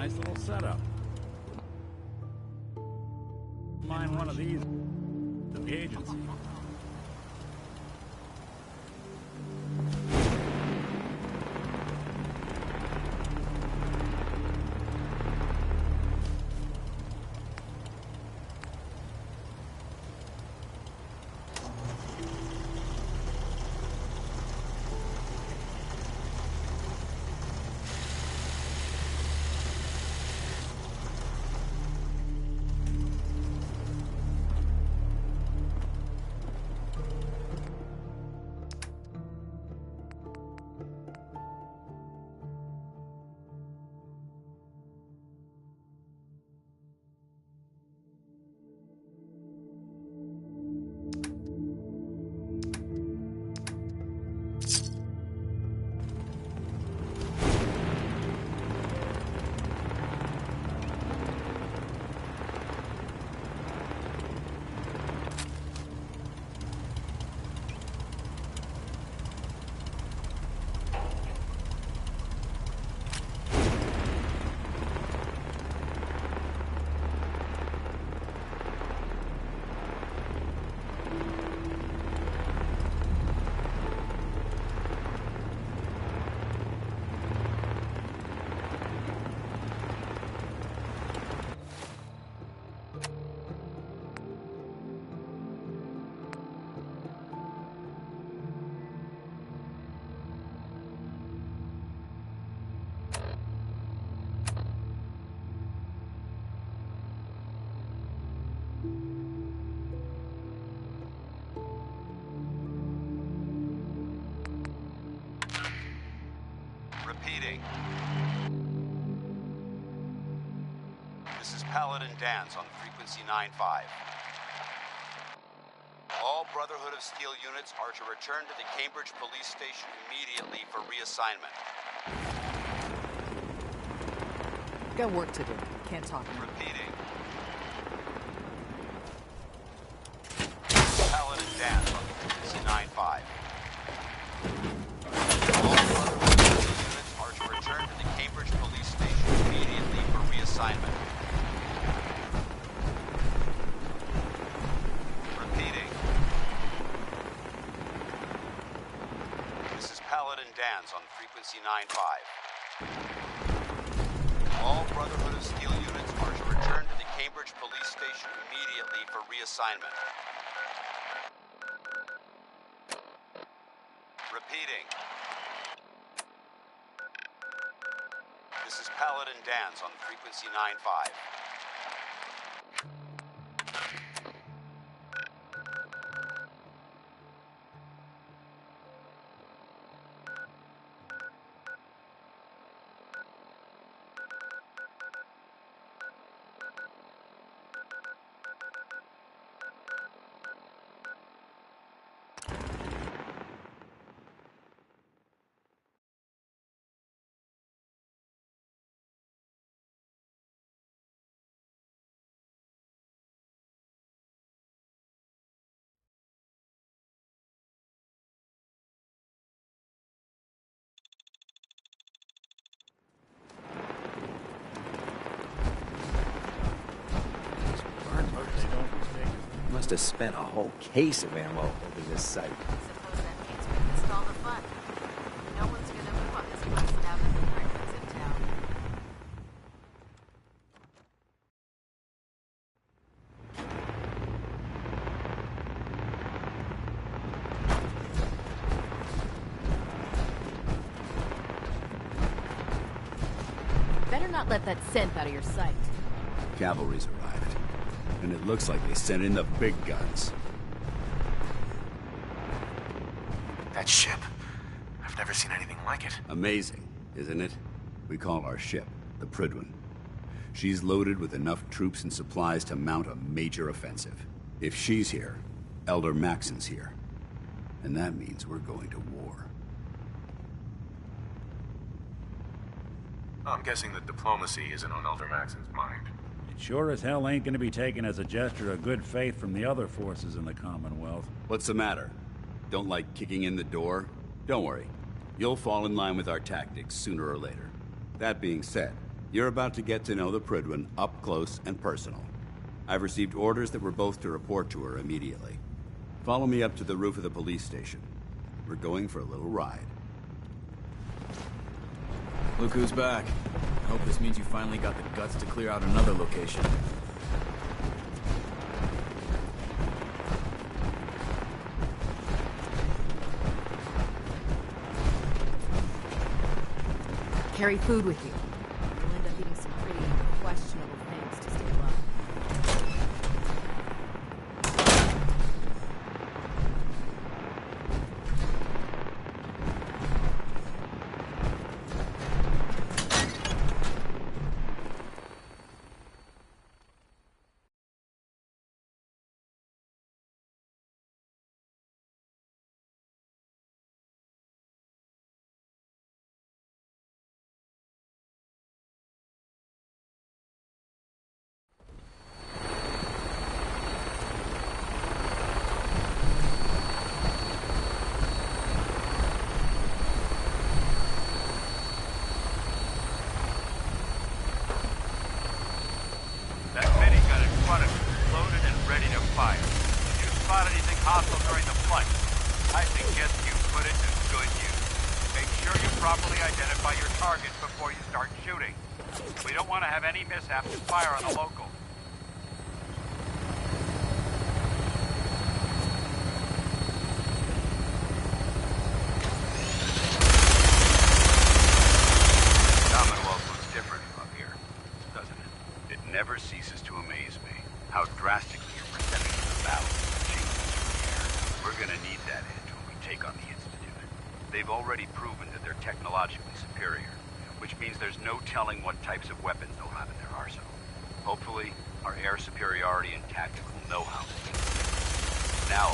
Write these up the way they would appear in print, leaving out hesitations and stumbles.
Nice little setup. Mind one of these at the agency. Repeating. This is Paladin Danse on frequency 9-5. All Brotherhood of Steel units are to return to the Cambridge Police Station immediately for reassignment. Got work to do. Can't talk now. Repeating. Paladin Danse on frequency 9-5. All Brotherhood of Steel units are to return to the Cambridge Police Station immediately for reassignment. Repeating. This is Paladin Danse on frequency 9-5. All Brotherhood of Steel units are to return to the Cambridge Police Station immediately for reassignment. Repeating. This is Paladin Danse on frequency 9-5. Must have spent a whole case of ammo over this site. Suppose that means we missed all the fun. No one's gonna move on this place now that the Britain's in town. Better not let that synth out of your sight. Cavalry's arrived, and it looks like they sent in the big guns. That ship. I've never seen anything like it. Amazing, isn't it? We call our ship the Prydwen. She's loaded with enough troops and supplies to mount a major offensive. If she's here, Elder Maxson's here. And that means we're going to war. I'm guessing that diplomacy isn't on Elder Maxson's mind. It sure as hell ain't gonna be taken as a gesture of good faith from the other forces in the Commonwealth. What's the matter? Don't like kicking in the door? Don't worry. You'll fall in line with our tactics sooner or later. That being said, You're about to get to know the Prydwen up close and personal. I've received orders that we're both to report to her immediately. Follow me up to the roof of the police station. We're going for a little ride. Look who's back. I hope this means you finally got the guts to clear out another location. Carry food with you. You'll end up eating some pretty questionable things to stay alive. That minigun in front of you is loaded and ready to fire. If you spot anything hostile during the flight, I suggest you put it to good use. Make sure you properly identify your targets before you start shooting. We don't want to have any mishaps to fire on a local. Commonwealth looks different from up here, doesn't it? It never ceases to amaze me how drastically your perception of the battle changes from here. We're gonna need that edge when we take on the Institute. They've already proven that they're technologically superior, which means there's no telling what types of weapons they'll have in their arsenal. Hopefully, our air superiority and tactical know-how will be now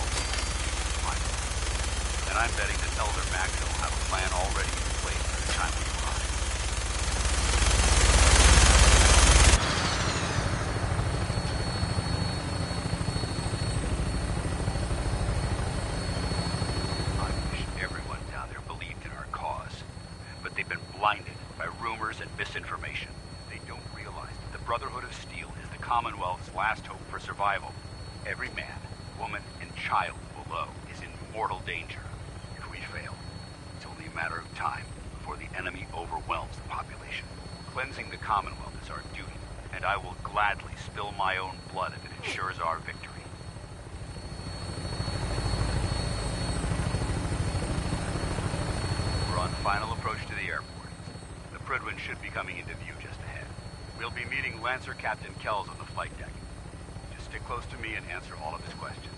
final. And I'm betting that Elder Maxson will have a plan already in place by the time we arrive. I wish everyone down there believed in our cause, but they've been blinded by rumors and misinformation. They don't realize that the Brotherhood of Steel is the Commonwealth's last hope for survival. Every man, woman, and child below is in mortal danger. If we fail, it's only a matter of time before the enemy overwhelms the population. Cleansing the Commonwealth is our duty, and I will gladly spill my own blood if it ensures our victory. We're on final approach to the airport. The Prydwen should be coming into view just ahead. We'll be meeting Lancer Captain Kells on the flight deck. Just stick close to me and answer all of his questions.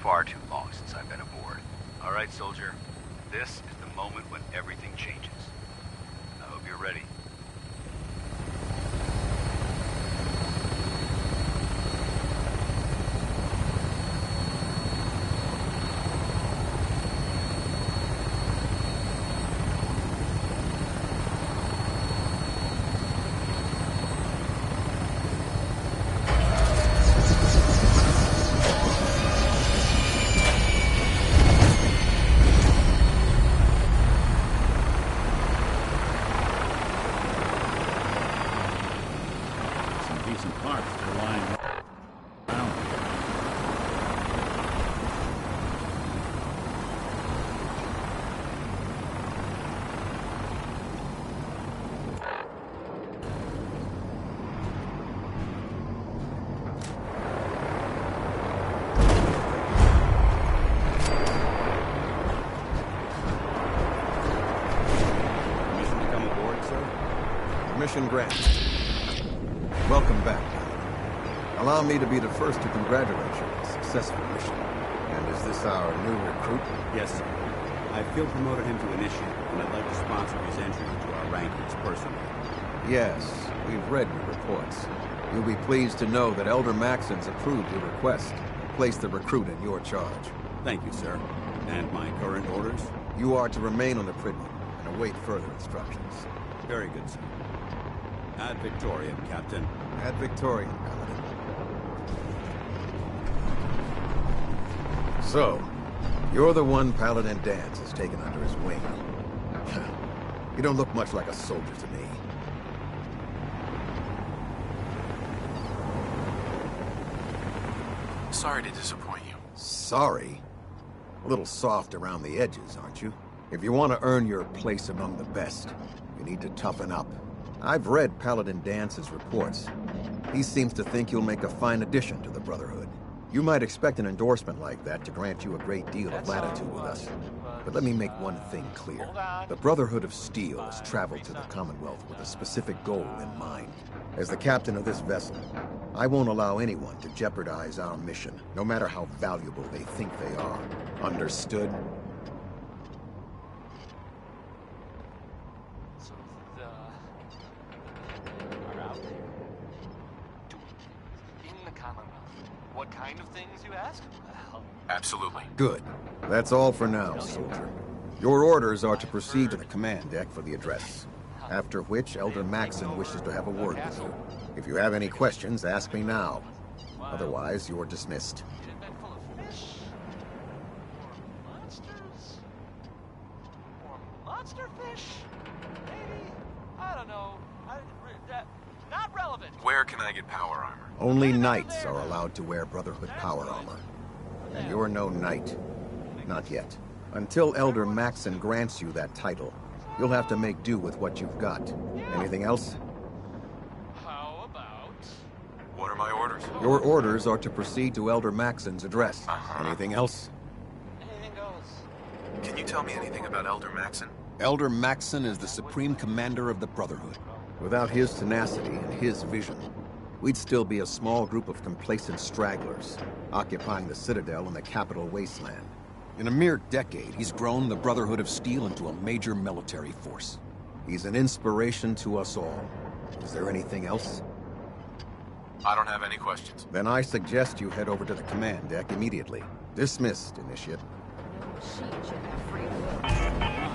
Far too long since I've been aboard. All right, soldier. This is the moment when everything changes. I hope you're ready. parts still lying around. Permission to come aboard, sir? Mission granted. Welcome back. Allow me to be the first to congratulate you on a successful mission. And is this our new recruit? Yes, sir. I feel promoted him to initiate, and I'd like to sponsor his entry into our rankings personally. Yes, we've read your reports. You'll be pleased to know that Elder Maxon's approved your request to place the recruit in your charge. Thank you, sir. And my current orders? You are to remain on the Pridman and await further instructions. Very good, sir. Ad Victoriam, Captain. Ad Victoriam, Paladin. So, you're the one Paladin Danse has taken under his wing. You don't look much like a soldier to me. Sorry to disappoint you. Sorry? A little soft around the edges, aren't you? If you want to earn your place among the best, you need to toughen up. I've read Paladin Dance's reports. He seems to think you'll make a fine addition to the Brotherhood. You might expect an endorsement like that to grant you a great deal of latitude with us. But let me make one thing clear. The Brotherhood of Steel has traveled to the Commonwealth with a specific goal in mind. As the captain of this vessel, I won't allow anyone to jeopardize our mission, no matter how valuable they think they are. Understood? So are out there doing things in the Commonwealth. What kind of things, you ask? Well, Absolutely. Good. That's all for now, soldier. Your orders are to proceed to the command deck for the address. After which, Elder Maxon wishes to have a word with you. If you have any questions, ask me now. Otherwise, you're dismissed. get it been full of fish? Or monsters? Or monster fish? Maybe? I don't know. Not relevant. Where can I get power armor? Only knights are allowed to wear Brotherhood power armor. And you're no knight. Not yet. Until Elder Maxon grants you that title, you'll have to make do with what you've got. Anything else? How about... What are my orders? Your orders are to proceed to Elder Maxon's address. Anything else? anything goes? Can you tell me anything about Elder Maxon? Elder Maxon is the supreme commander of the Brotherhood. Without his tenacity and his vision, we'd still be a small group of complacent stragglers, occupying the Citadel in the capital wasteland. In a mere decade, he's grown the Brotherhood of Steel into a major military force. He's an inspiration to us all. Is there anything else? I don't have any questions. Then I suggest you head over to the command deck immediately. Dismissed, Initiate. No machine should have free will.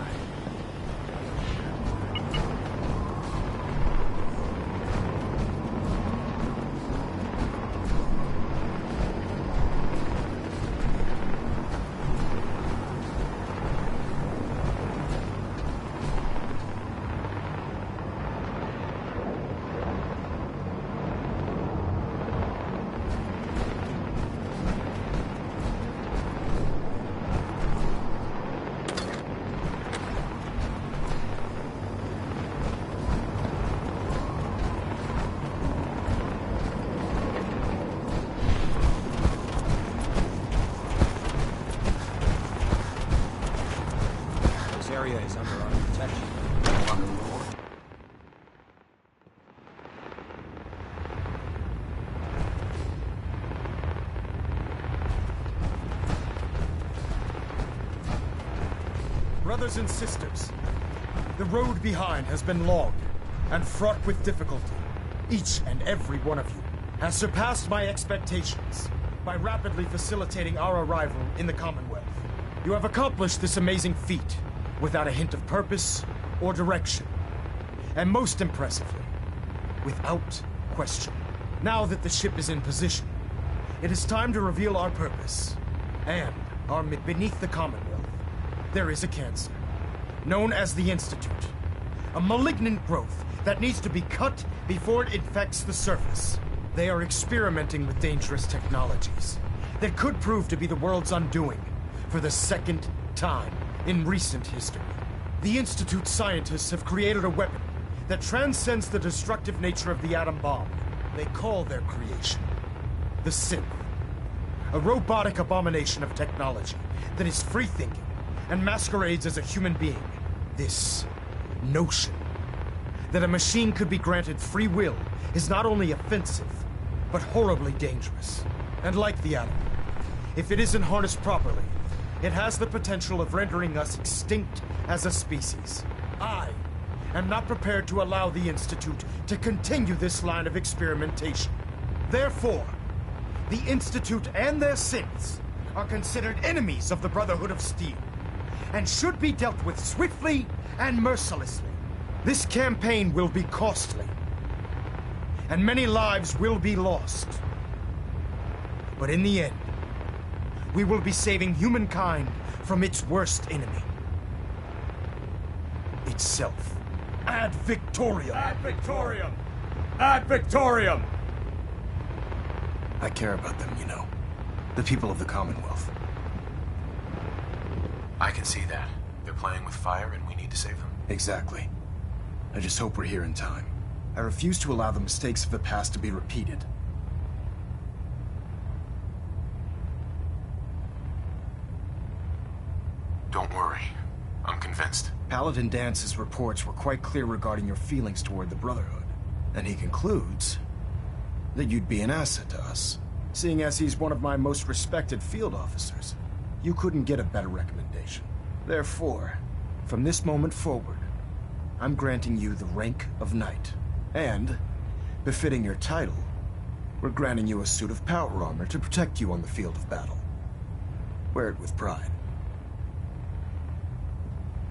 This area is under our protection. Welcome aboard. Brothers and sisters, the road behind has been long and fraught with difficulty. Each and every one of you has surpassed my expectations by rapidly facilitating our arrival in the Commonwealth. You have accomplished this amazing feat without a hint of purpose or direction. And most impressively, without question. Now that the ship is in position, it is time to reveal our purpose. And beneath the Commonwealth, there is a cancer, known as the Institute. A malignant growth that needs to be cut before it infects the surface. They are experimenting with dangerous technologies that could prove to be the world's undoing for the second time in recent history. The Institute scientists have created a weapon that transcends the destructive nature of the atom bomb. They call their creation the Synth, a robotic abomination of technology that is free-thinking and masquerades as a human being. This notion that a machine could be granted free will is not only offensive, but horribly dangerous. And like the atom, if it isn't harnessed properly, it has the potential of rendering us extinct as a species. I am not prepared to allow the Institute to continue this line of experimentation. Therefore, the Institute and their synths are considered enemies of the Brotherhood of Steel, and should be dealt with swiftly and mercilessly. This campaign will be costly, and many lives will be lost. But in the end, we will be saving humankind from its worst enemy. Itself. Ad Victoriam! Ad Victoriam! Ad Victoriam! I care about them, you know. The people of the Commonwealth. I can see that. They're playing with fire and we need to save them. Exactly. I just hope we're here in time. I refuse to allow the mistakes of the past to be repeated. Don't worry. I'm convinced. Paladin Dance's reports were quite clear regarding your feelings toward the Brotherhood. And he concludes that you'd be an asset to us. Seeing as he's one of my most respected field officers, you couldn't get a better recommendation. Therefore, from this moment forward, I'm granting you the rank of Knight. And, befitting your title, we're granting you a suit of power armor to protect you on the field of battle. Wear it with pride.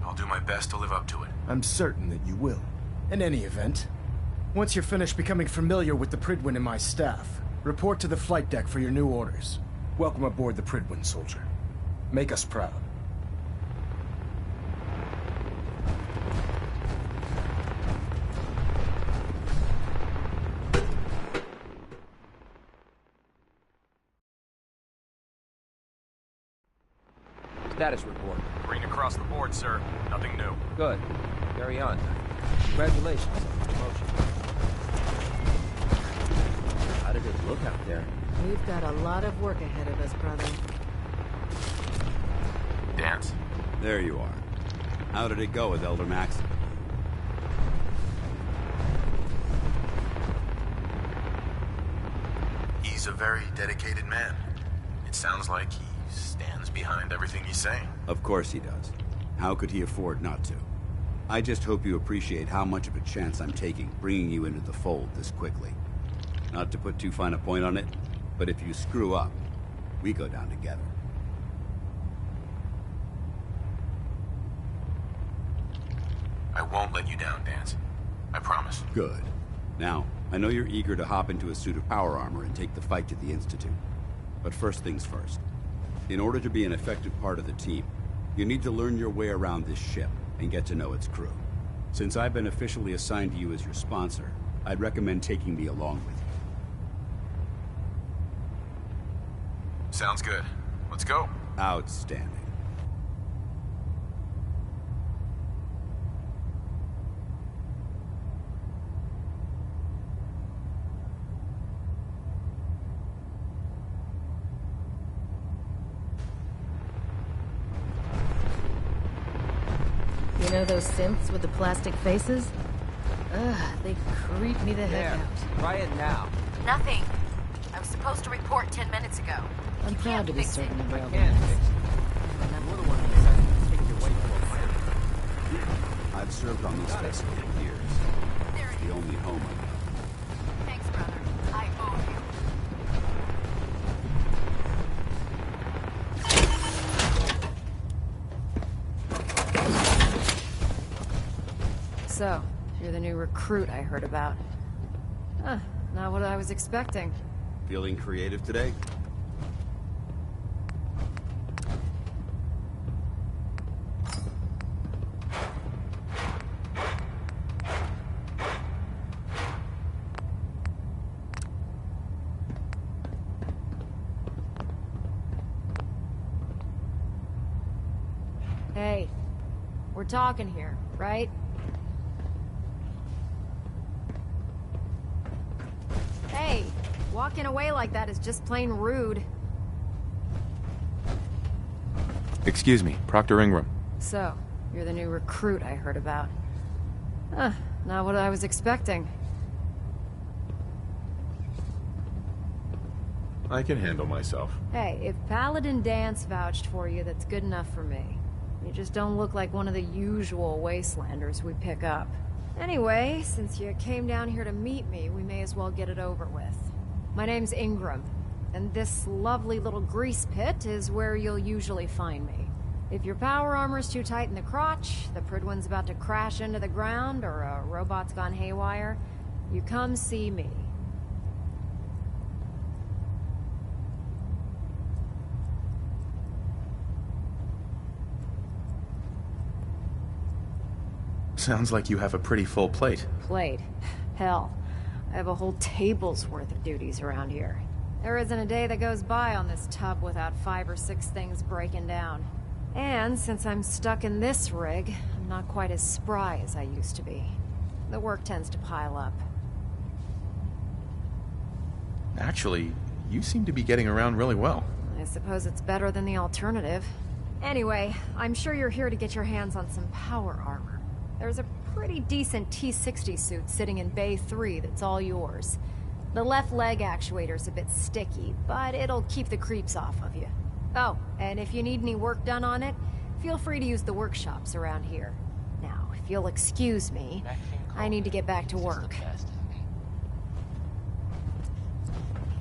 I'll do my best to live up to it. I'm certain that you will. In any event, once you're finished becoming familiar with the Prydwen and my staff, report to the flight deck for your new orders. Welcome aboard the Prydwen, soldier. Make us proud. Status report. Green across the board, sir. Nothing new. Good. Carry on. Congratulations on the promotion. How did it look out there? We've got a lot of work ahead of us, brother. Dance. There you are. How did it go with Elder Maxson? He's a very dedicated man. It sounds like he stands behind everything he's saying. Of course he does. How could he afford not to? I just hope you appreciate how much of a chance I'm taking bringing you into the fold this quickly. Not to put too fine a point on it, but if you screw up, we go down together. I won't let you down, Dance. I promise. Good. Now, I know you're eager to hop into a suit of power armor and take the fight to the Institute. But first things first. In order to be an effective part of the team, you need to learn your way around this ship and get to know its crew. Since I've been officially assigned to you as your sponsor, I'd recommend taking me along with you. Sounds good. Let's go. Outstanding. You know those synths with the plastic faces? Ugh, they creep me the heck out. Try it now. Nothing. I was supposed to report 10 minutes ago. I'm You proud can't to be fix it. serving the I railroad. can't fix it. Little one decided to take your way to a fire. I've served on this vessel for years. There It's it the only home I know. is. Thanks, brother. I owe you. So, you're the new recruit I heard about. Huh, not what I was expecting. Feeling creative today? Hey, we're talking here, right? Hey, walking away like that is just plain rude. Excuse me, Proctor Ingram. So, you're the new recruit I heard about. Huh, not what I was expecting. I can handle myself. Hey, if Paladin Dance vouched for you, that's good enough for me. You just don't look like one of the usual wastelanders we pick up. Anyway, since you came down here to meet me, we may as well get it over with. My name's Ingram, and this lovely little grease pit is where you'll usually find me. If your power armor's too tight in the crotch, the Prydwen's about to crash into the ground, or a robot's gone haywire, you come see me. Sounds like you have a pretty full plate. Plate? Hell, I have a whole table's worth of duties around here. There isn't a day that goes by on this tub without 5 or 6 things breaking down. And since I'm stuck in this rig, I'm not quite as spry as I used to be. The work tends to pile up. Actually, you seem to be getting around really well. I suppose it's better than the alternative. Anyway, I'm sure you're here to get your hands on some power armor. There's a pretty decent T-60 suit sitting in Bay 3 that's all yours. The left leg actuator's a bit sticky, but it'll keep the creeps off of you. Oh, and if you need any work done on it, feel free to use the workshops around here. Now, if you'll excuse me, I need to get back to work.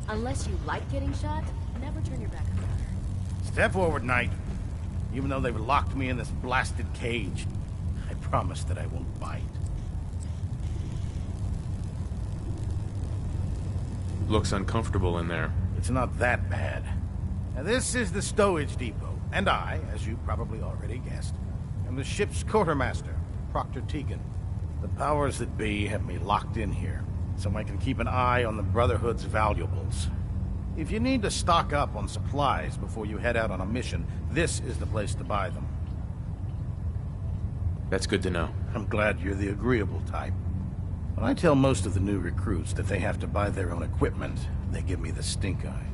Unless you like getting shot, never turn your back on her. Step forward, Knight. Even though they've locked me in this blasted cage, I promise that I won't bite. Looks uncomfortable in there. It's not that bad. Now, this is the stowage depot, and I, as you probably already guessed, am the ship's quartermaster, Proctor Tegan. The powers that be have me locked in here, so I can keep an eye on the Brotherhood's valuables. If you need to stock up on supplies before you head out on a mission, this is the place to buy them. That's good to know. I'm glad you're the agreeable type. When I tell most of the new recruits that they have to buy their own equipment, they give me the stink eye.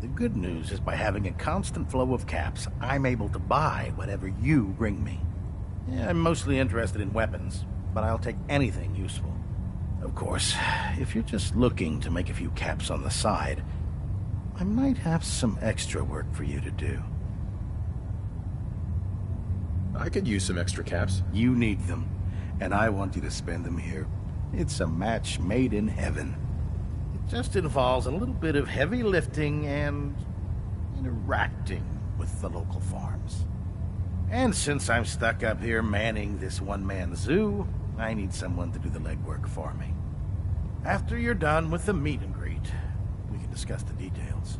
The good news is by having a constant flow of caps, I'm able to buy whatever you bring me. Yeah, I'm mostly interested in weapons, but I'll take anything useful. Of course, if you're just looking to make a few caps on the side, I might have some extra work for you to do. I could use some extra caps. You need them, and I want you to spend them here. It's a match made in heaven. It just involves a little bit of heavy lifting and interacting with the local farms. And since I'm stuck up here manning this one-man zoo, I need someone to do the legwork for me. After you're done with the meet and greet, we can discuss the details.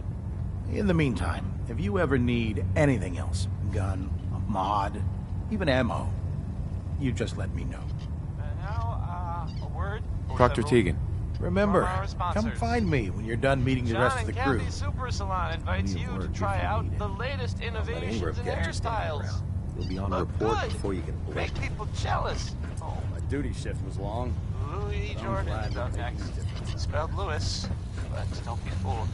In the meantime, if you ever need anything else, gun, a mod, even ammo, you just let me know. And now, a word for Proctor several Tegan. Remember, from our sponsors. come find me when you're done meeting the John rest of and the crew. Kathy Super Salon invites Need a you to word try if you out need it. the latest innovations in hairstyles. You'll be on a Look report good. before you can blink. Make people jealous. Oh, My duty shift was long. Louis But I'm Jordan glad is that up made next. no difference. It's spelled Lewis, but don't be fooled.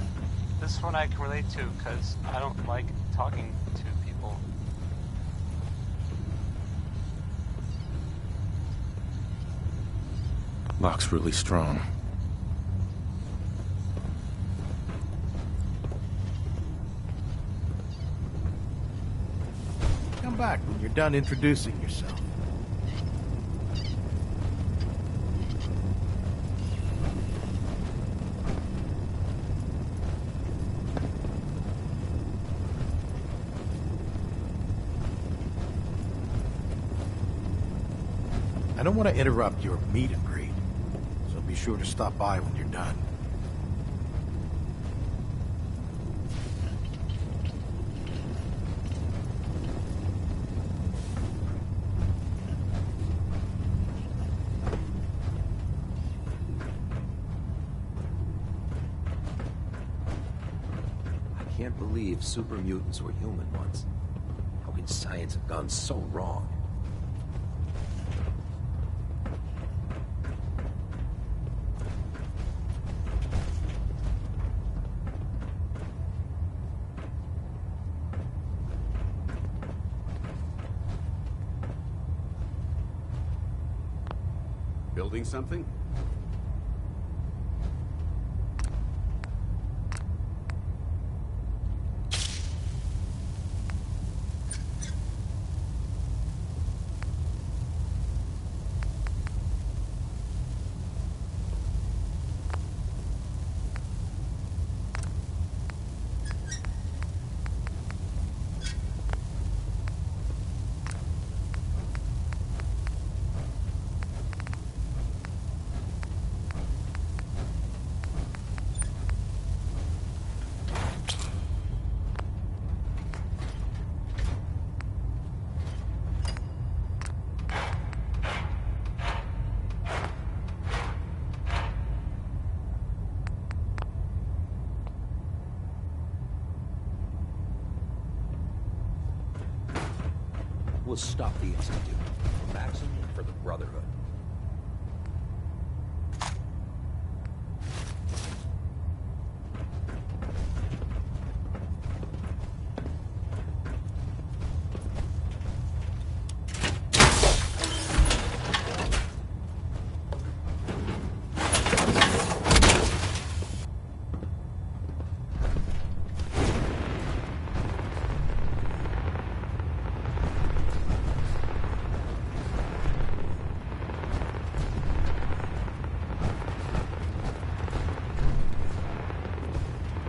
This one I can relate to because I don't like talking to people. Lock's really strong. Come back when you're done introducing yourself. I don't want to interrupt your meet and greet, so be sure to stop by when you're done. I can't believe super mutants were human once. How in science have gone so wrong. Building something? We'll stop the Institute. For Maxim and for the Brotherhood.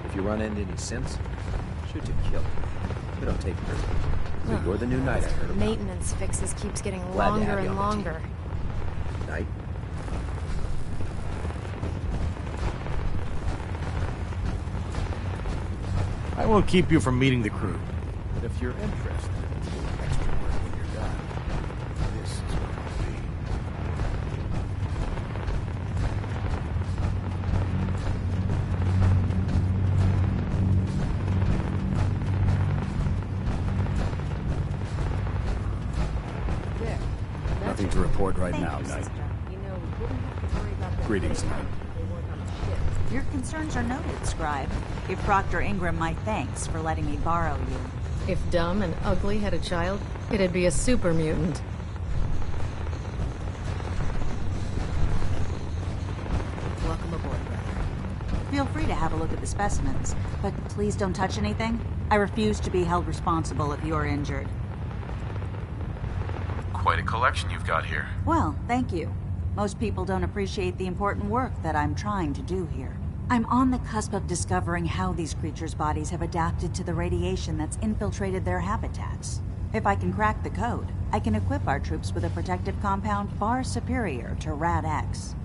If you run into any Sims, shoot to kill. We don't take prisoners. So you're the new Knight I heard about. Maintenance fixes keeps getting Glad to longer have you and on the longer. Knight? I won't keep you from meeting the crew. But if you're interested in a little extra work when you're done, this is what it'll be. Nothing to report right now, Knight. Greetings, Knight. Your concerns are noted, Scribe. Give Proctor Ingram my thanks for letting me borrow you. If Dumb and Ugly had a child, it'd be a super mutant. Welcome aboard, brother. Feel free to have a look at the specimens, but please don't touch anything. I refuse to be held responsible if you're injured. Quite a collection you've got here. Well, thank you. Most people don't appreciate the important work that I'm trying to do here. I'm on the cusp of discovering how these creatures' bodies have adapted to the radiation that's infiltrated their habitats. If I can crack the code, I can equip our troops with a protective compound far superior to Rad-X.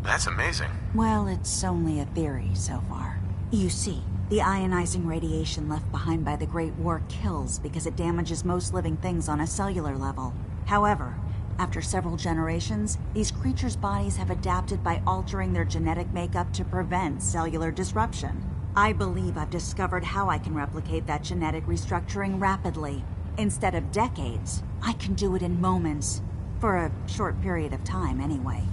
That's amazing. Well, it's only a theory so far. You see, the ionizing radiation left behind by the Great War kills because it damages most living things on a cellular level. However, after several generations, these creatures' bodies have adapted by altering their genetic makeup to prevent cellular disruption. I believe I've discovered how I can replicate that genetic restructuring rapidly. Instead of decades, I can do it in moments. For a short period of time, anyway.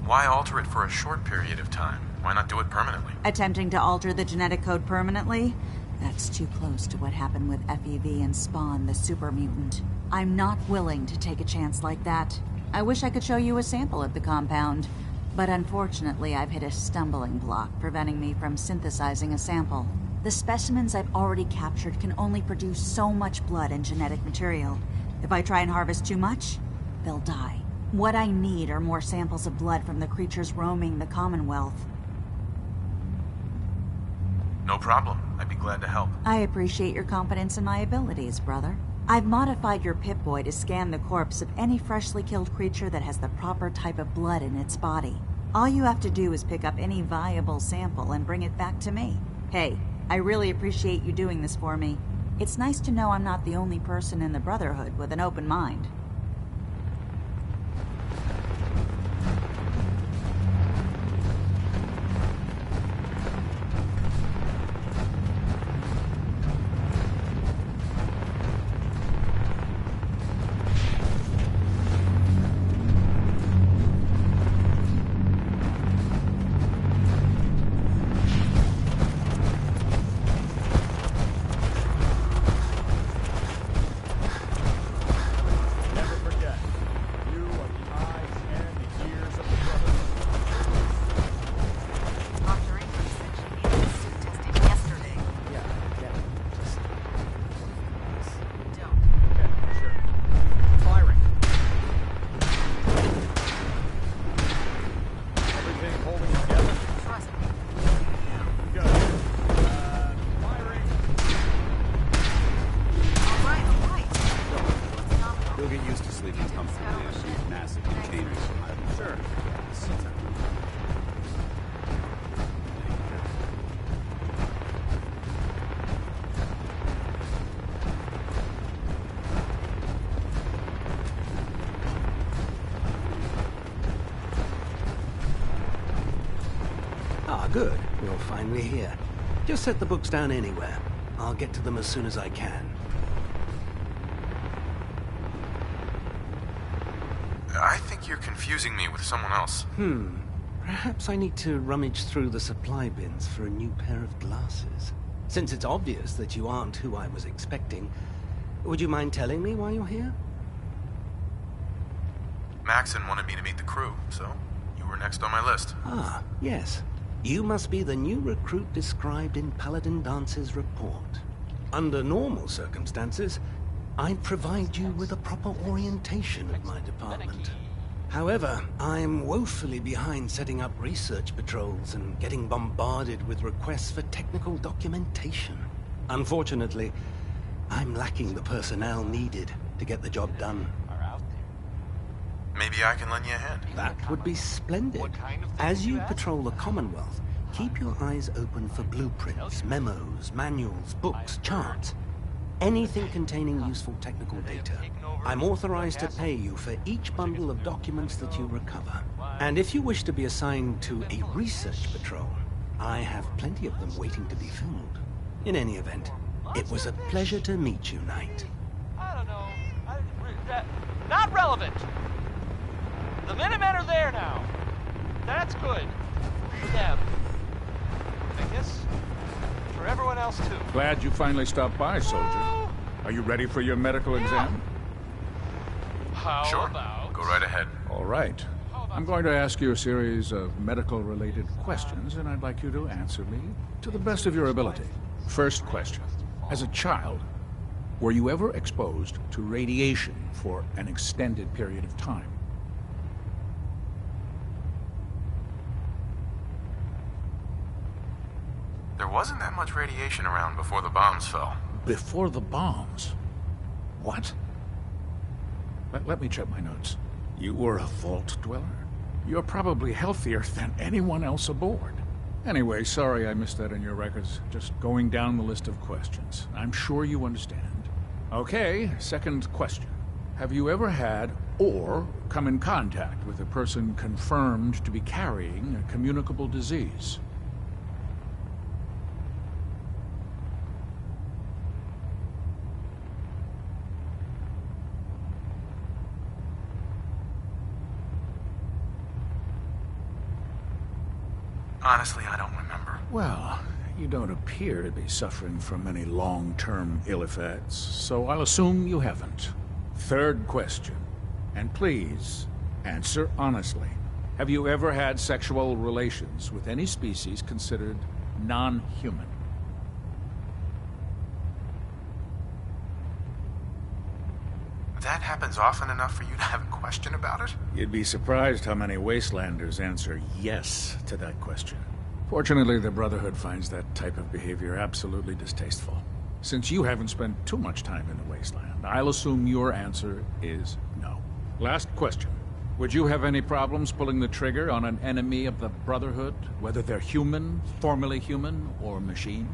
Why alter it for a short period of time? Why not do it permanently? Attempting to alter the genetic code permanently? That's too close to what happened with FEV and Spawn, the super mutant. I'm not willing to take a chance like that. I wish I could show you a sample of the compound, but unfortunately I've hit a stumbling block preventing me from synthesizing a sample. The specimens I've already captured can only produce so much blood and genetic material. If I try and harvest too much, they'll die. What I need are more samples of blood from the creatures roaming the Commonwealth. No problem. I'd be glad to help. I appreciate your confidence in my abilities, brother. I've modified your Pip-Boy to scan the corpse of any freshly killed creature that has the proper type of blood in its body. All you have to do is pick up any viable sample and bring it back to me. Hey, I really appreciate you doing this for me. It's nice to know I'm not the only person in the Brotherhood with an open mind. Good. You're finally here. Just set the books down anywhere. I'll get to them as soon as I can. I think you're confusing me with someone else. Perhaps I need to rummage through the supply bins for a new pair of glasses. Since it's obvious that you aren't who I was expecting, would you mind telling me why you're here? Maxon wanted me to meet the crew, so you were next on my list. Ah, yes. You must be the new recruit described in Paladin Dance's report. Under normal circumstances, I'd provide you with a proper orientation of my department. However, I'm woefully behind setting up research patrols and getting bombarded with requests for technical documentation. Unfortunately, I'm lacking the personnel needed to get the job done. Maybe I can lend you a hand. That would be splendid. As you patrol the Commonwealth, keep your eyes open for blueprints, memos, manuals, books, charts. Anything containing useful technical data. I'm authorized to pay you for each bundle of documents that you recover. And if you wish to be assigned to a research patrol, I have plenty of them waiting to be filled. In any event, it was a pleasure to meet you, Knight. I don't know. Not relevant. The Minutemen are there now. That's good. For them. I guess for everyone else, too. Glad you finally stopped by, soldier. Are you ready for your medical exam? How Go right ahead. All right. I'm going to ask you a series of medical-related questions, and I'd like you to answer me to the best of your ability. First question. As a child, were you ever exposed to radiation for an extended period of time? There wasn't that much radiation around before the bombs fell. Before the bombs? What? Let me check my notes. You were a vault dweller? You're probably healthier than anyone else aboard. Anyway, sorry I missed that in your records. Just going down the list of questions. I'm sure you understand. Okay, second question. Have you ever had or come in contact with a person confirmed to be carrying a communicable disease? Honestly, I don't remember. Well, you don't appear to be suffering from any long-term ill effects, so I'll assume you haven't. Third question, and please, answer honestly. Have you ever had sexual relations with any species considered non-human? That happens often enough for you to have a question about it? You'd be surprised how many Wastelanders answer yes to that question. Fortunately, the Brotherhood finds that type of behavior absolutely distasteful. Since you haven't spent too much time in the Wasteland, I'll assume your answer is no. Last question. Would you have any problems pulling the trigger on an enemy of the Brotherhood, whether they're human, formerly human, or machine?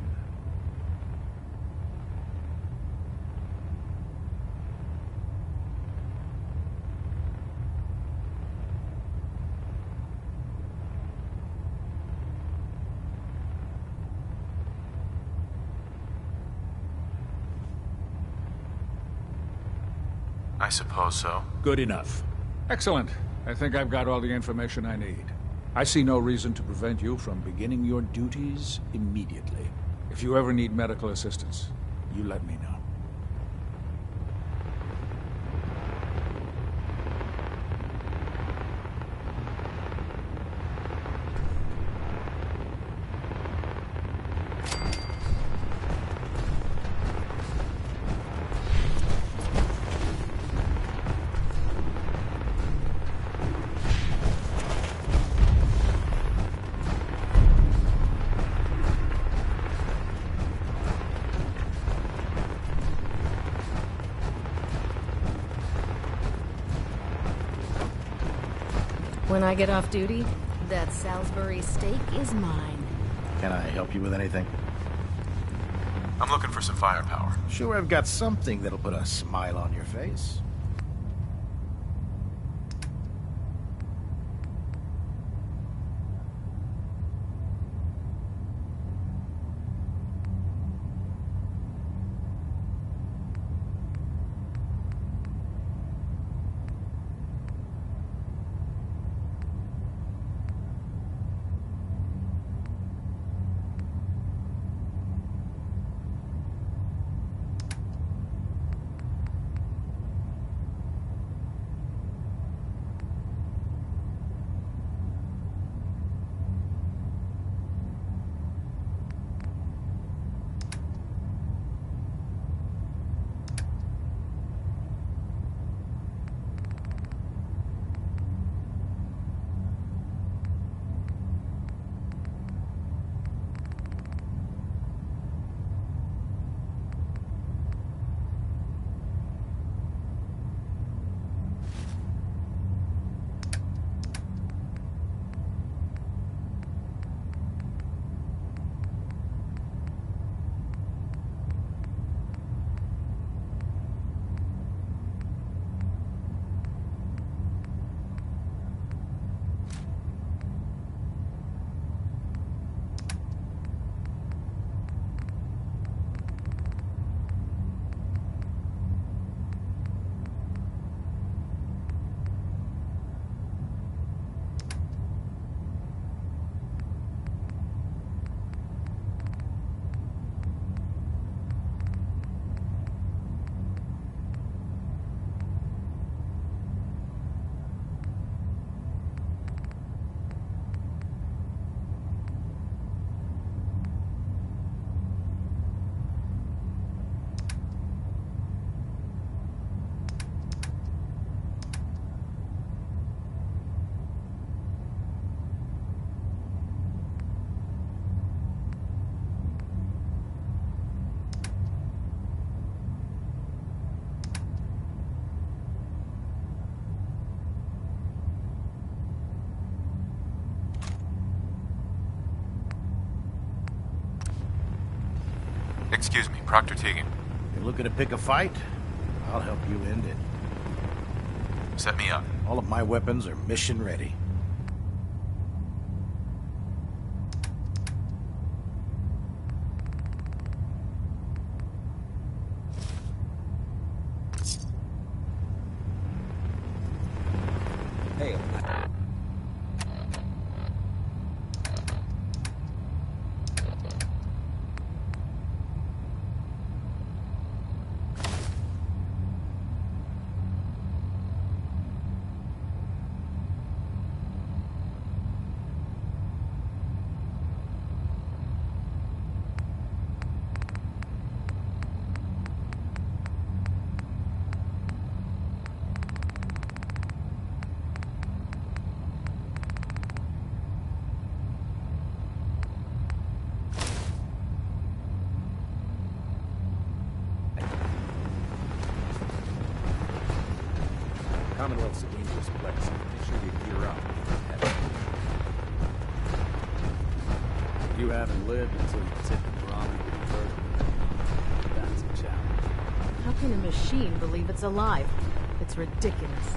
I suppose so. Good enough. Excellent. I think I've got all the information I need. I see no reason to prevent you from beginning your duties immediately. If you ever need medical assistance, you let me know. When I get off duty, that Salisbury steak is mine. Can I help you with anything? I'm looking for some firepower. Sure, I've got something that'll put a smile on your face. Excuse me, Proctor Teagan. You're looking to pick a fight? I'll help you end it. Set me up. All of my weapons are mission ready. Hey, Commonwealth's a dangerous place. Make sure you gear up. You haven't lived until you tip the barometer vertical. That's a challenge. How can a machine believe it's alive? It's ridiculous.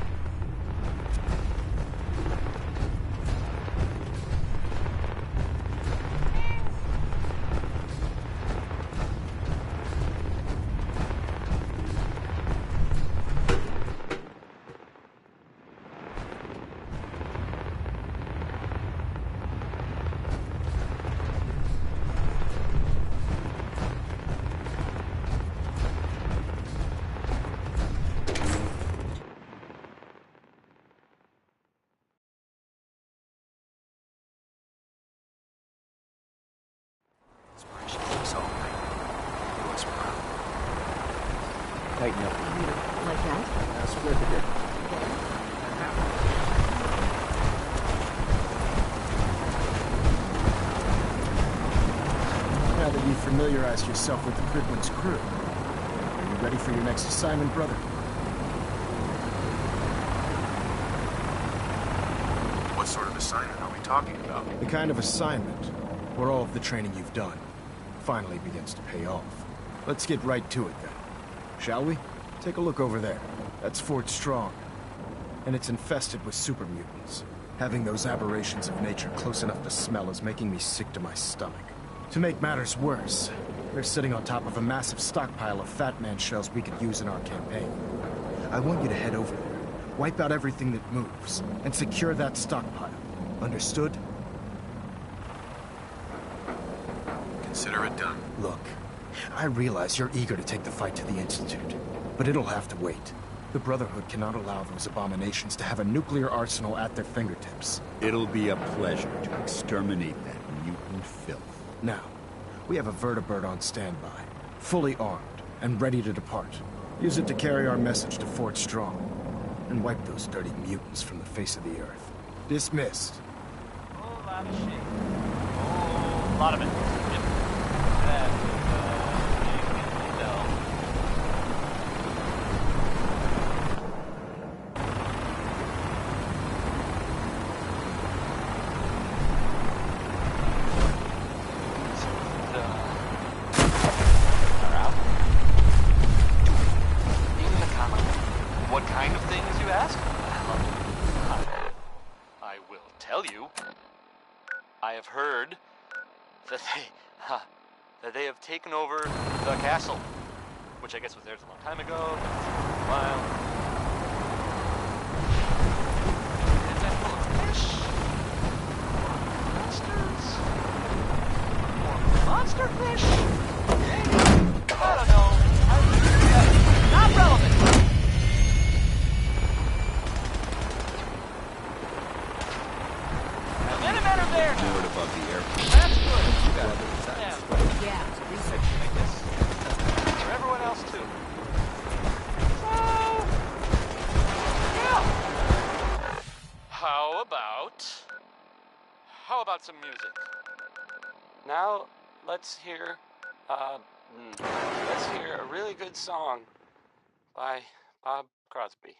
Tighten up the meter. Like that? Now split the bit. Now that you've familiarized yourself with the Prydwen's crew, are you ready for your next assignment, brother? What sort of assignment are we talking about? The kind of assignment where all of the training you've done finally begins to pay off. Let's get right to it then. Shall we? Take a look over there. That's Fort Strong. And it's infested with super mutants. Having those aberrations of nature close enough to smell is making me sick to my stomach. To make matters worse, they're sitting on top of a massive stockpile of Fat Man shells we could use in our campaign. I want you to head over there, wipe out everything that moves, and secure that stockpile. Understood? Consider it done. Look, I realize you're eager to take the fight to the Institute, but it'll have to wait. The Brotherhood cannot allow those abominations to have a nuclear arsenal at their fingertips. It'll be a pleasure to exterminate that mutant filth. Now, we have a vertibird on standby, fully armed and ready to depart. Use it to carry our message to Fort Strong, and wipe those dirty mutants from the face of the earth. Dismissed. Whole lot of shit. Whole lot of it. Yep. That is, no. What kind of things, you ask? I will tell you. I have heard that they have taken over the castle, which I guess was theirs a long time ago. A while. Is that full of fish? Monsters? More monster fish? Maybe? I don't know. Not relevant. Minutemen are there now. Moored above the airport. That's good. You got it. Yeah. Research to make this for everyone else too. So, yeah. How about some music? Now let's hear a really good song by Bob Crosby.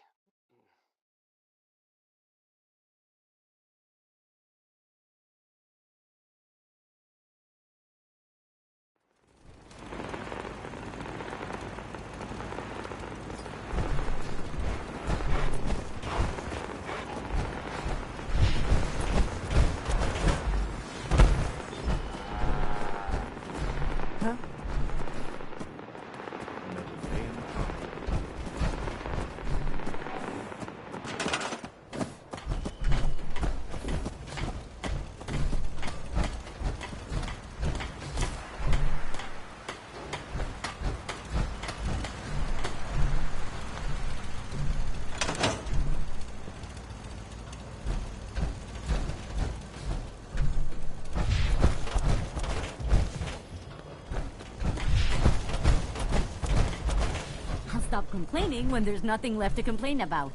stop complaining when there's nothing left to complain about.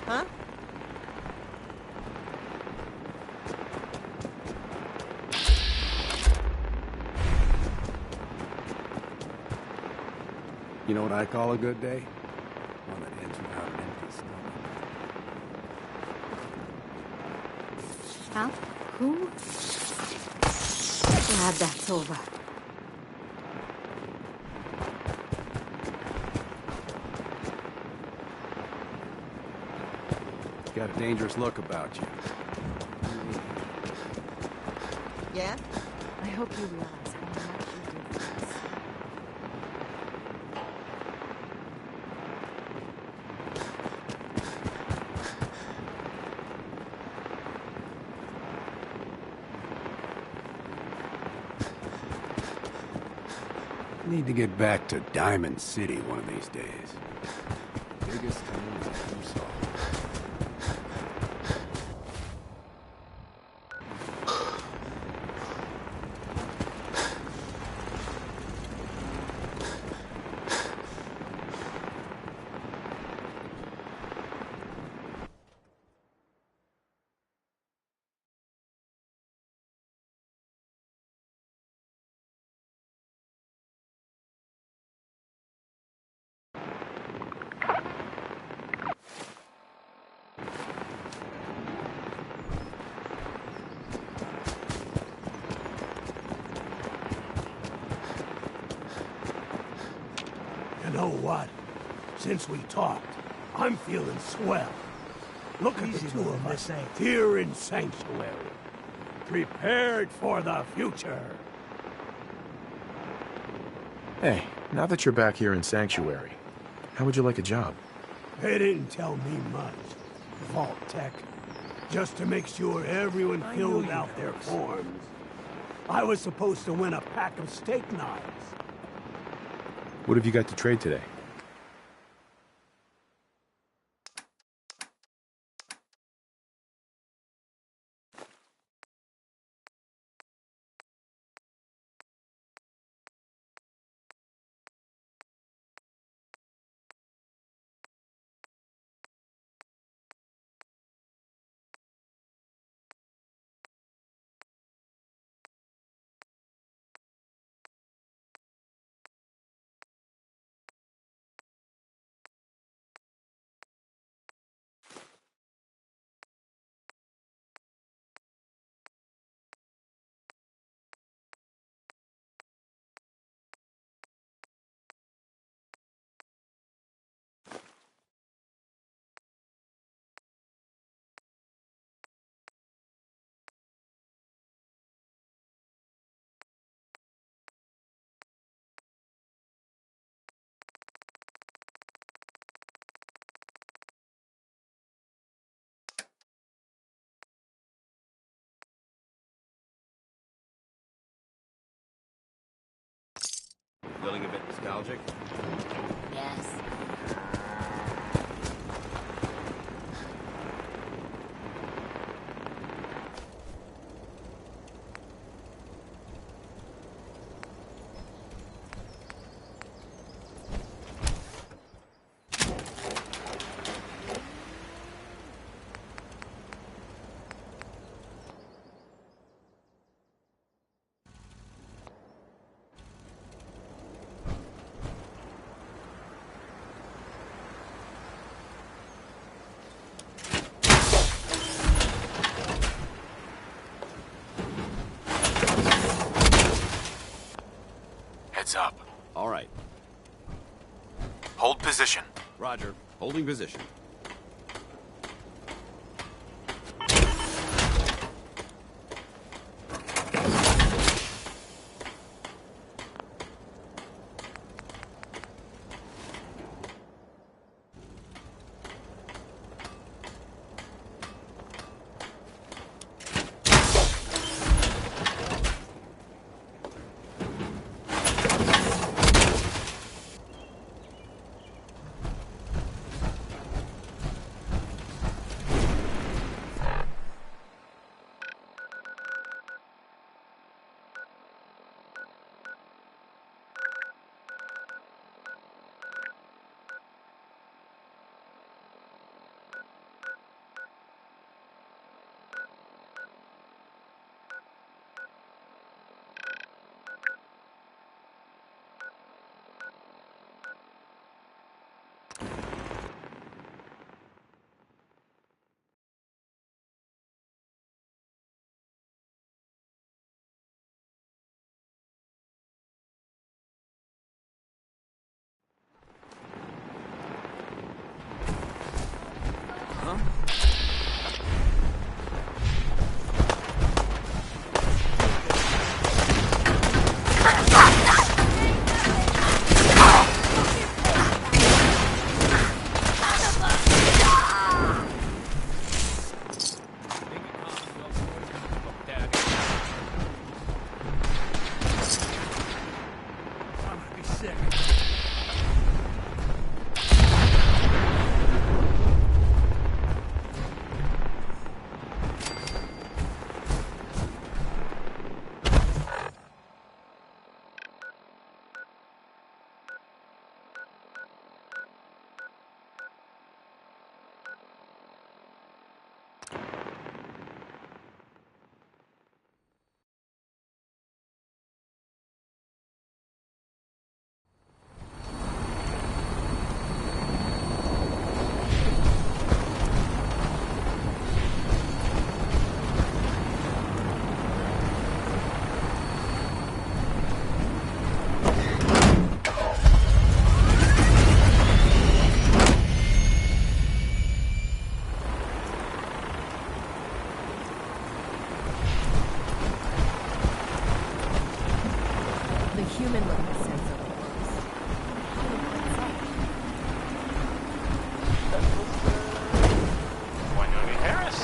Huh? You know what I call a good day? One that ends without an empty stomach. Huh? Who? Glad that's over. You got a dangerous look about you. Yeah? I hope you realize how much you did for us. Need to get back to Diamond City one of these days. Biggest town I ever saw. You know what? Since we talked, I'm feeling swell. Look at the two of us here in Sanctuary. Prepared for the future. Hey, now that you're back here in Sanctuary, how would you like a job? They didn't tell me much. Vault Tech. Just to make sure everyone filled out their forms. I was supposed to win a pack of steak knives. What have you got to trade today? Feeling a bit nostalgic? Yes. Heads up. All right. Hold position. Roger. Holding position. human-looking sense of place. Wynonie Harris.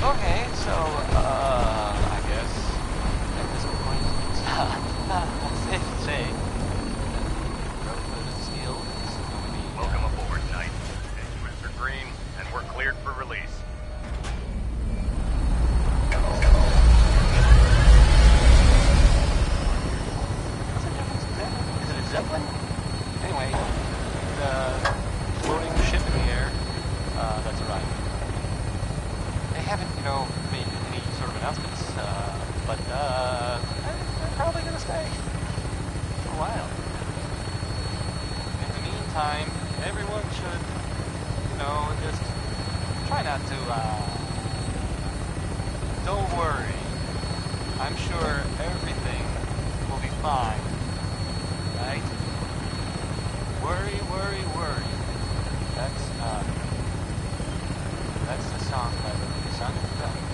Okay, so, I guess at this point, it's safe to say that Road Steel is going to be... Welcome aboard, Knight. Engines are green, and we're cleared for release. Is it a Zeppelin? Anyway, the floating ship in the air, that's arrived. They haven't, made any sort of announcements, but they're probably gonna stay for a while. In the meantime, everyone should, just try not to, don't worry. I'm sure everything will be fine, right? Worry, worry, worry. That's the song by the Sun. I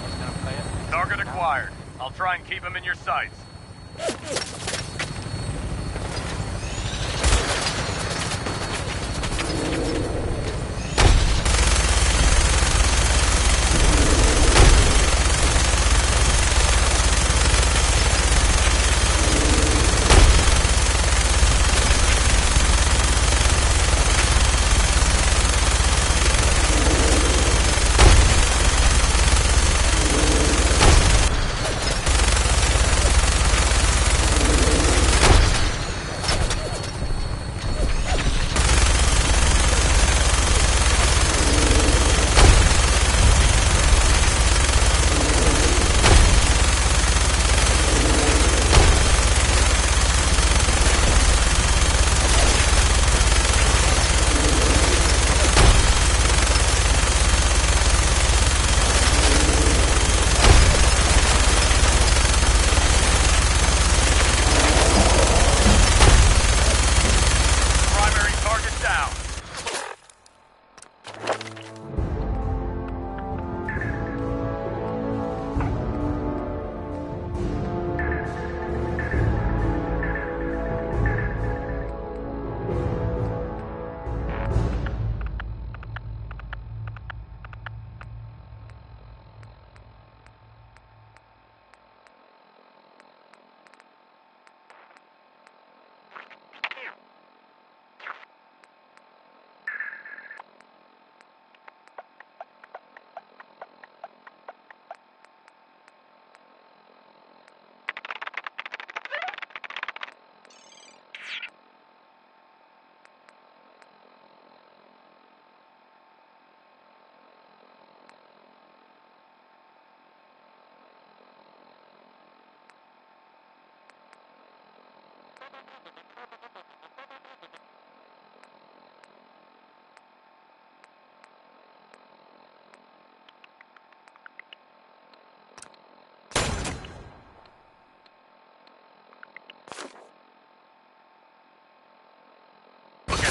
was gonna play it. Target acquired. I'll try and keep him in your sights.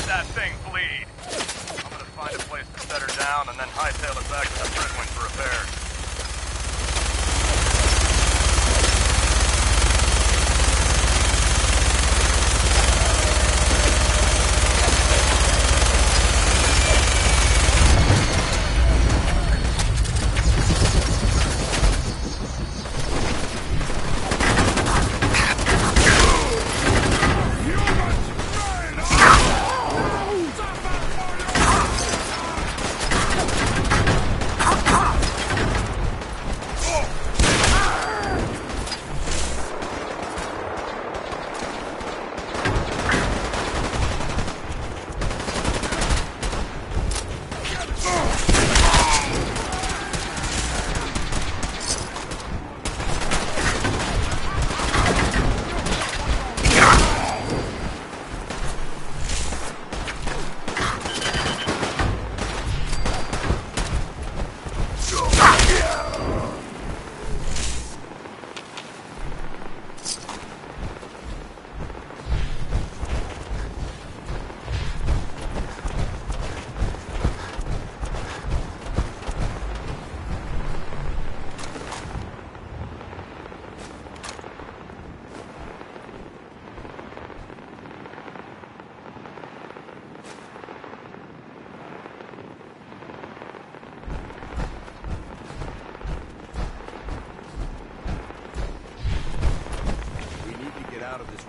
That thing bleed. I'm gonna find a place to set her down and then hightail it back to the Prydwen for repairs.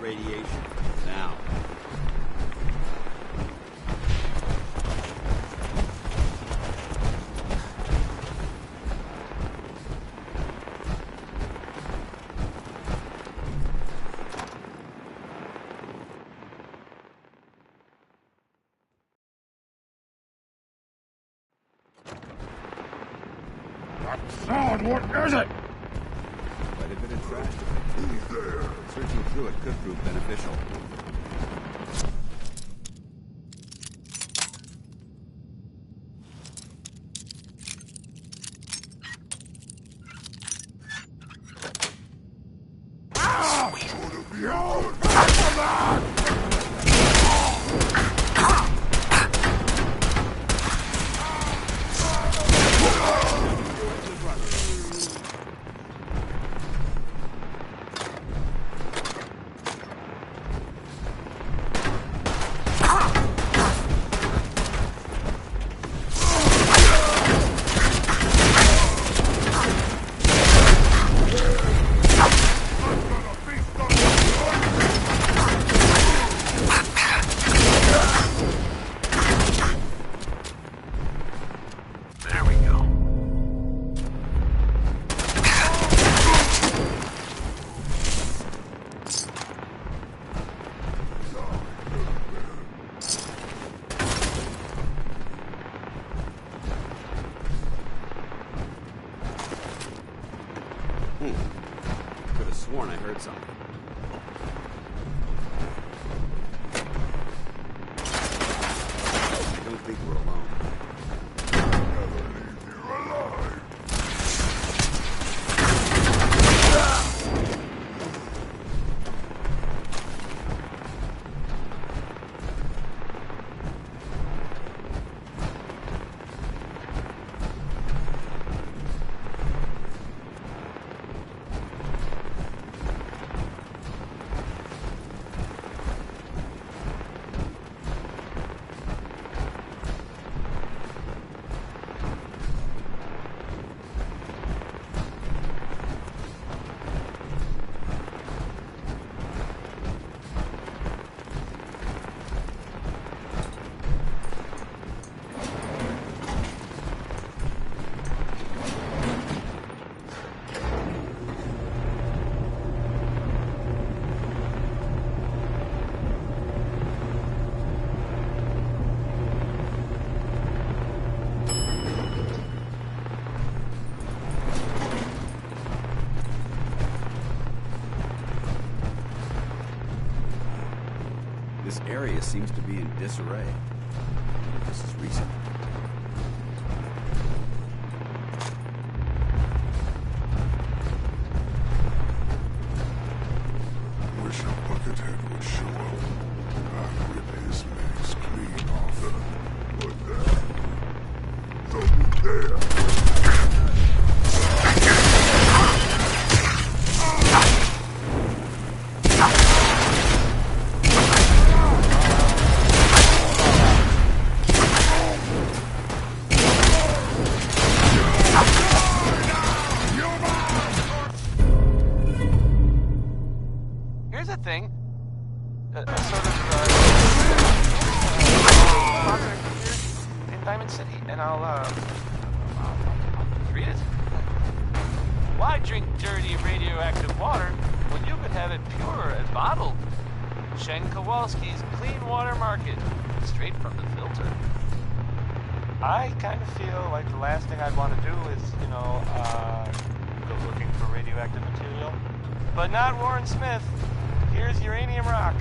radiation. Now. Solid, what is it? Quite a bit of trash. Who's there? Searching through it could prove beneficial. Could have sworn I heard something. I don't think we're alone. This area seems to be in disarray. This is recent. Wish a buckethead would show up. I'd rip his legs clean off. What the? Something there. Here's a thing. In Diamond City, and I'll read it. Why drink dirty radioactive water when you could have it pure and bottled? Shen Kowalski's Clean Water Market, straight from the filter. I kind of feel like the last thing I'd want to do is, go looking for radioactive material. But not Warren Smith. Here's uranium rock.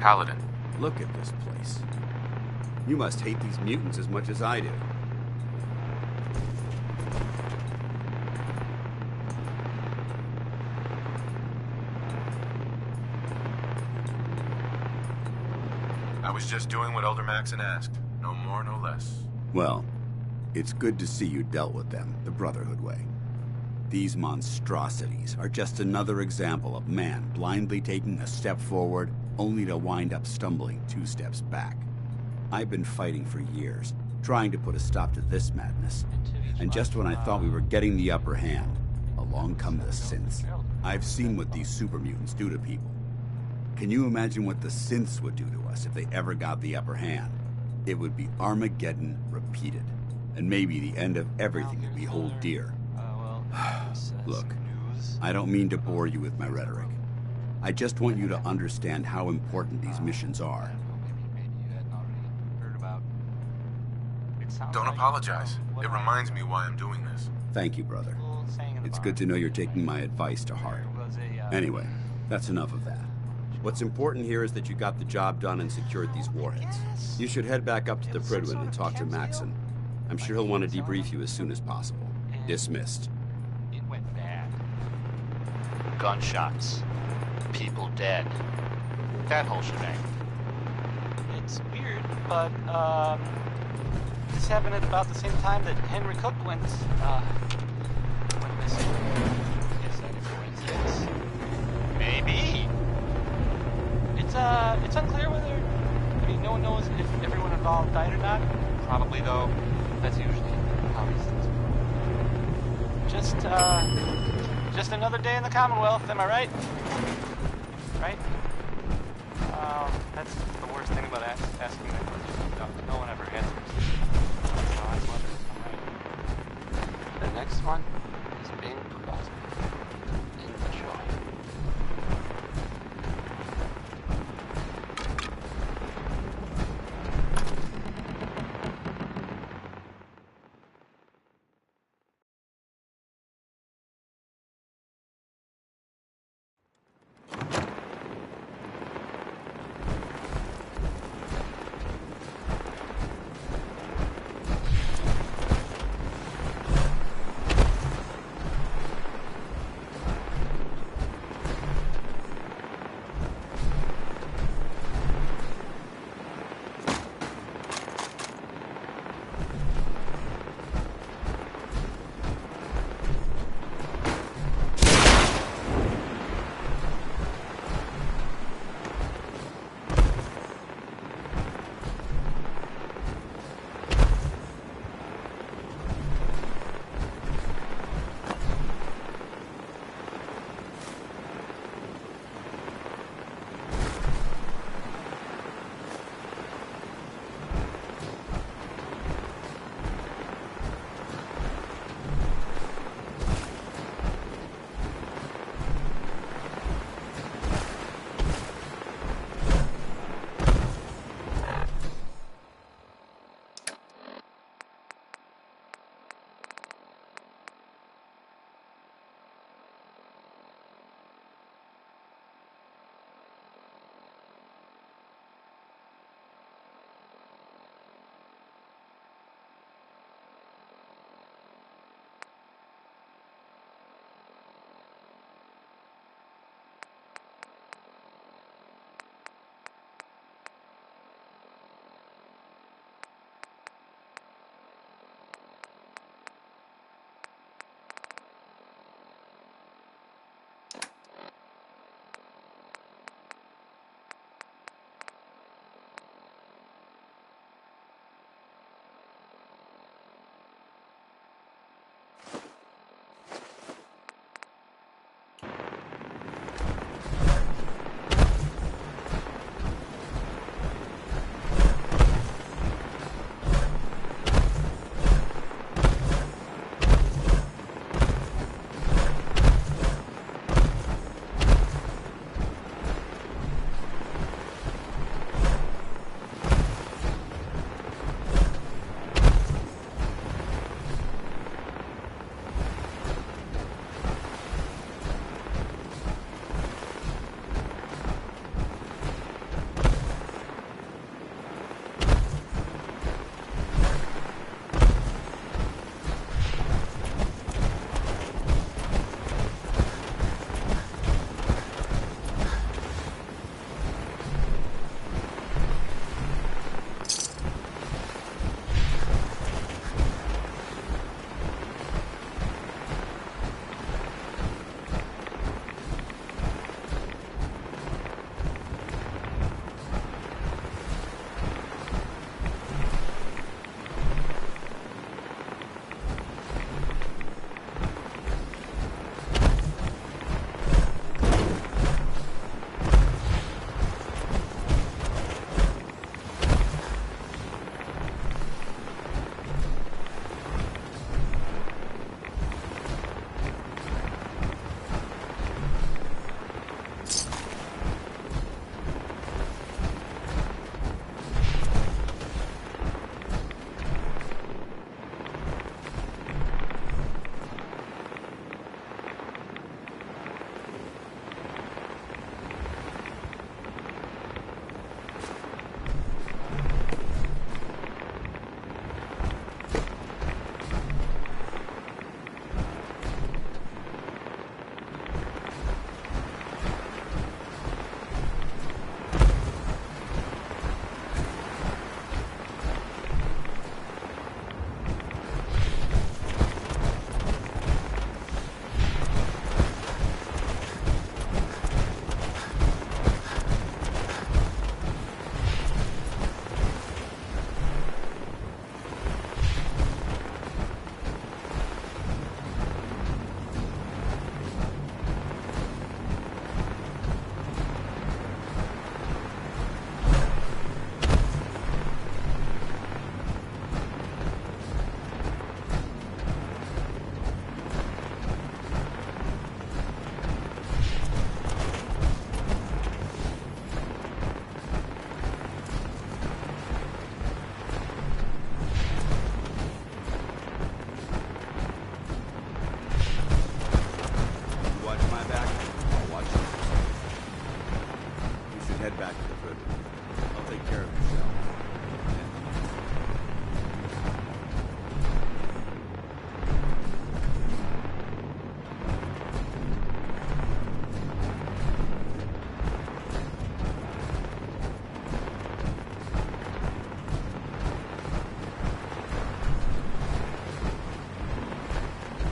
Paladin. Look at this place. You must hate these mutants as much as I do. I was just doing what Elder Maxon asked. No more, no less. Well, it's good to see you dealt with them the Brotherhood way. These monstrosities are just another example of man blindly taking a step forward only to wind up stumbling 2 steps back. I've been fighting for years, trying to put a stop to this madness. And just when I thought we were getting the upper hand, along come the synths. I've seen what these super mutants do to people. Can you imagine what the synths would do to us if they ever got the upper hand? It would be Armageddon repeated, and maybe the end of everything that we hold dear. Look, I don't mean to bore you with my rhetoric. I just want you to understand how important these missions are. Don't apologize. It reminds me why I'm doing this. Thank you, brother. It's good to know you're taking my advice to heart. Anyway, that's enough of that. What's important here is that you got the job done and secured these warheads. You should head back up to the Prydwen and talk to Maxon. I'm sure he'll want to debrief you as soon as possible. Dismissed. It went bad. Gunshots. People dead. That whole shebang. It's weird, but, this happened at about the same time that Henry Cook went missing. Is that a coincidence? Maybe. It's unclear whether, I mean, no one knows if everyone involved died or not. Probably, though. That's usually how these things go. Just another day in the Commonwealth, am I right? Right? That's the worst thing about asking that question. No one ever answers. So I wonder if I'm right. The next one is being proposed. Enjoy. back to the Prudman. I'll take care of yourself.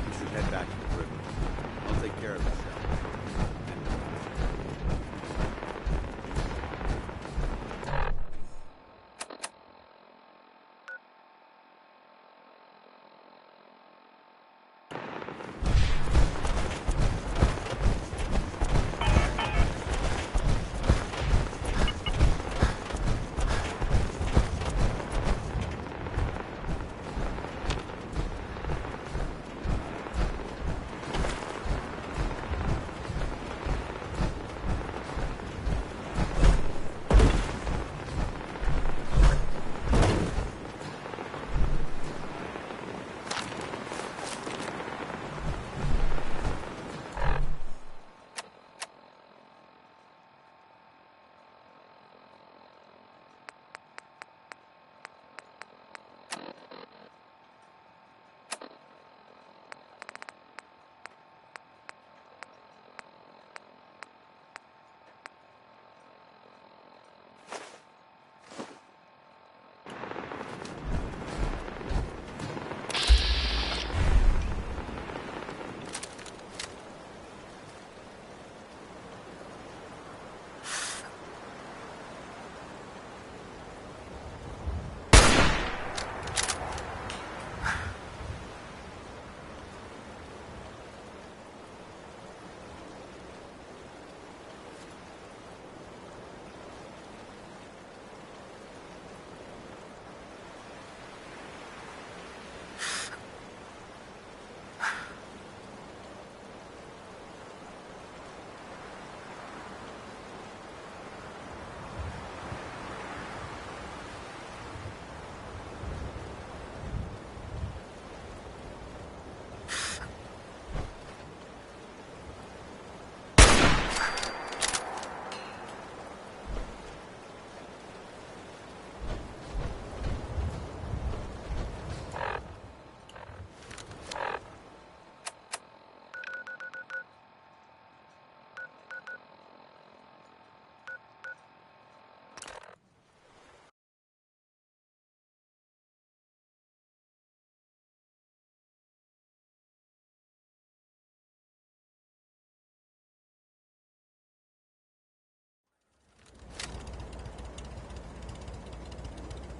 You should head back to the Prudman. I'll take care of yourself.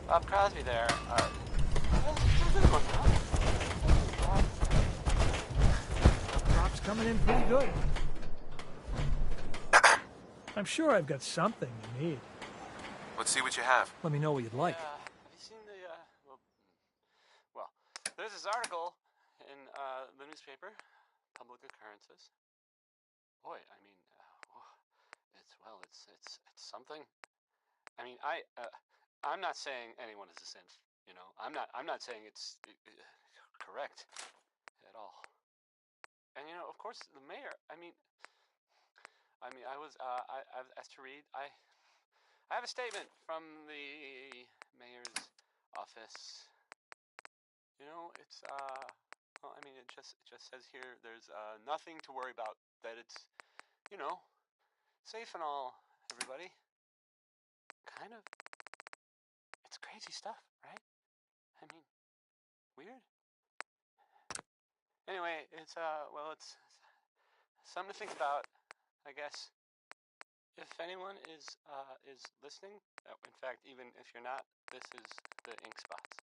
Bob Crosby there. Crop's coming in pretty good. I'm sure I've got something you need. Let's see what you have. Let me know what you'd like. Have you seen the, well, there's this article in the newspaper, Public Occurrences. Boy, I mean, it's something. I mean, I'm not saying anyone is a synth, you know. I'm not saying it's correct at all. And you know, of course, the mayor. I mean, I was I was asked to read. I have a statement from the mayor's office. You know, it's well, I mean, it just says here there's nothing to worry about. That it's, you know, safe and all. Everybody, kind of. It's crazy stuff, right? I mean, weird. Anyway, it's well, it's something to think about, I guess. If anyone is listening, in fact, even if you're not, this is the ink spots.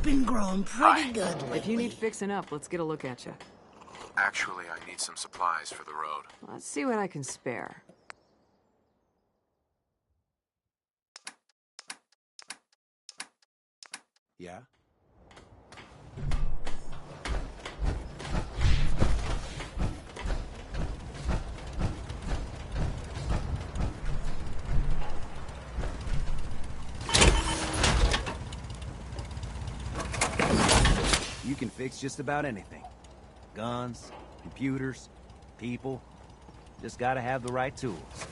been growing pretty good lately. If you need fixing up, let's get a look at you. Actually, I need some supplies for the road. Let's see what I can spare. Yeah? You can fix just about anything. Guns, computers, people. Just gotta have the right tools.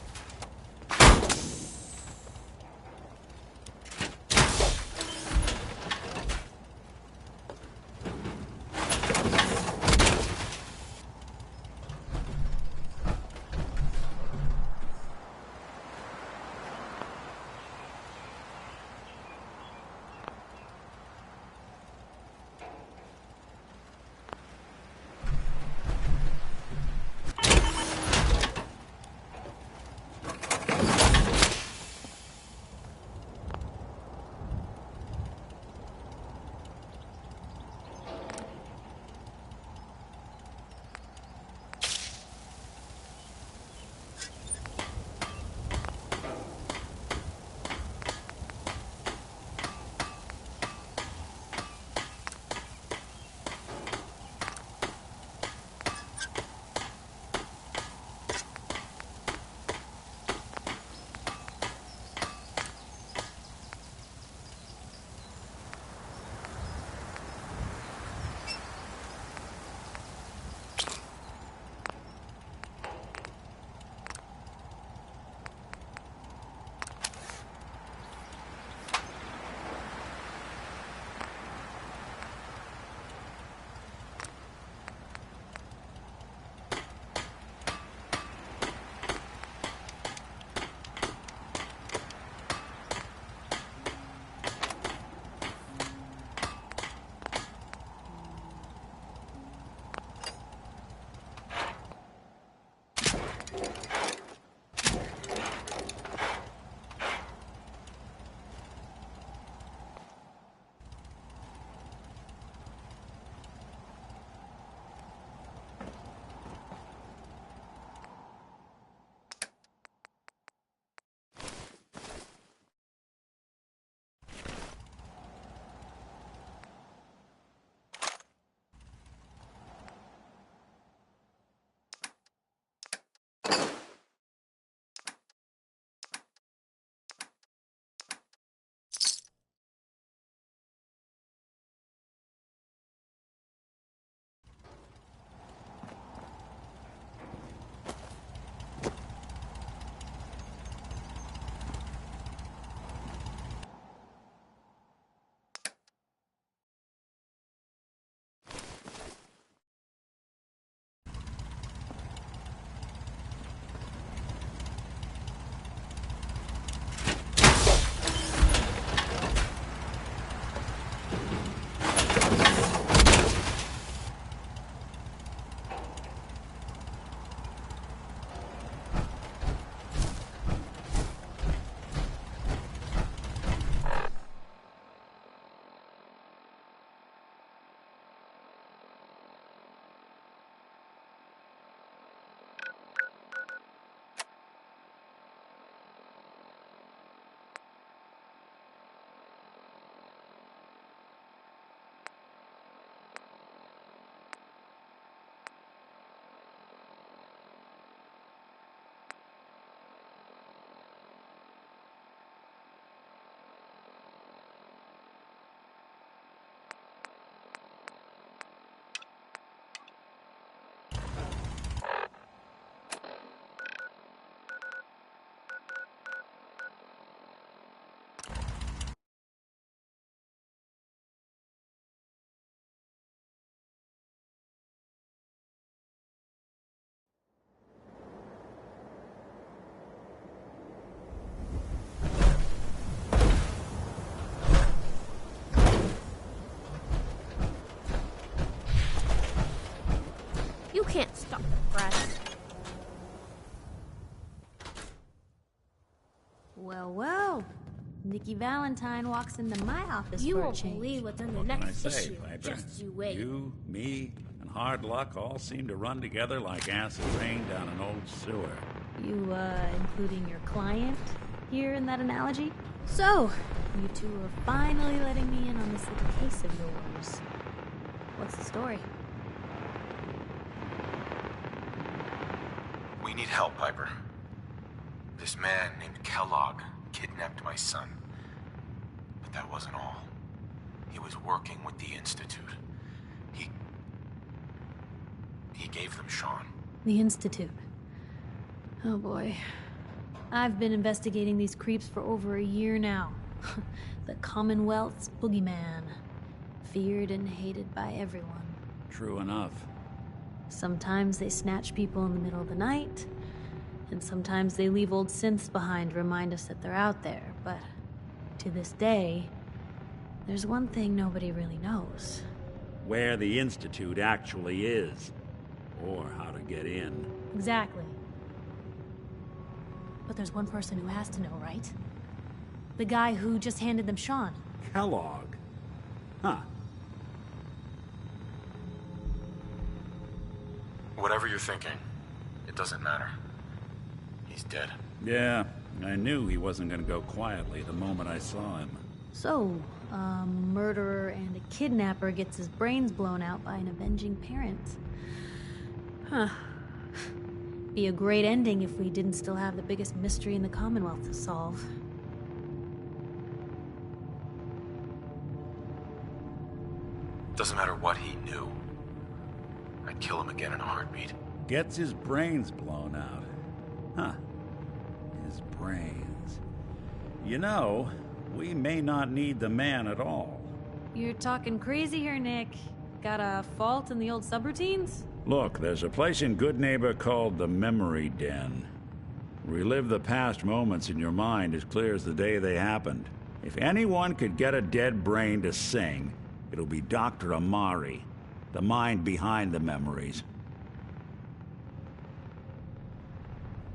You can't stop the press. Well, well. Nikki Valentine walks into my office You for a won't change. believe what's on the What can I next say, issue. Piper? Just you wait. You, me, and hard luck all seem to run together like acid rain down an old sewer. You, including your client here in that analogy? So, you two are finally letting me in on this little case of yours. What's the story? We need help, Piper. This man named Kellogg kidnapped my son. But that wasn't all. He was working with the Institute. He gave them Sean. The Institute. Oh boy. I've been investigating these creeps for over a year now. The Commonwealth's boogeyman. Feared and hated by everyone. True enough. Sometimes they snatch people in the middle of the night, and sometimes they leave old synths behind to remind us that they're out there. But to this day, there's one thing nobody really knows. Where the Institute actually is. Or how to get in. Exactly. But there's one person who has to know, right? The guy who just handed them Sean. Kellogg. Huh. Whatever you're thinking, it doesn't matter. He's dead. Yeah, I knew he wasn't gonna go quietly the moment I saw him. So, a murderer and a kidnapper gets his brains blown out by an avenging parent. Huh. Be a great ending if we didn't still have the biggest mystery in the Commonwealth to solve. Doesn't matter what he knew. I'd kill him again in a heartbeat. Gets his brains blown out. Huh. His brains. You know, we may not need the man at all. You're talking crazy here, Nick. Got a fault in the old subroutines? Look, there's a place in Goodneighbor called the Memory Den. Relive the past moments in your mind as clear as the day they happened. If anyone could get a dead brain to sing, it'll be Dr. Amari, the mind behind the memories.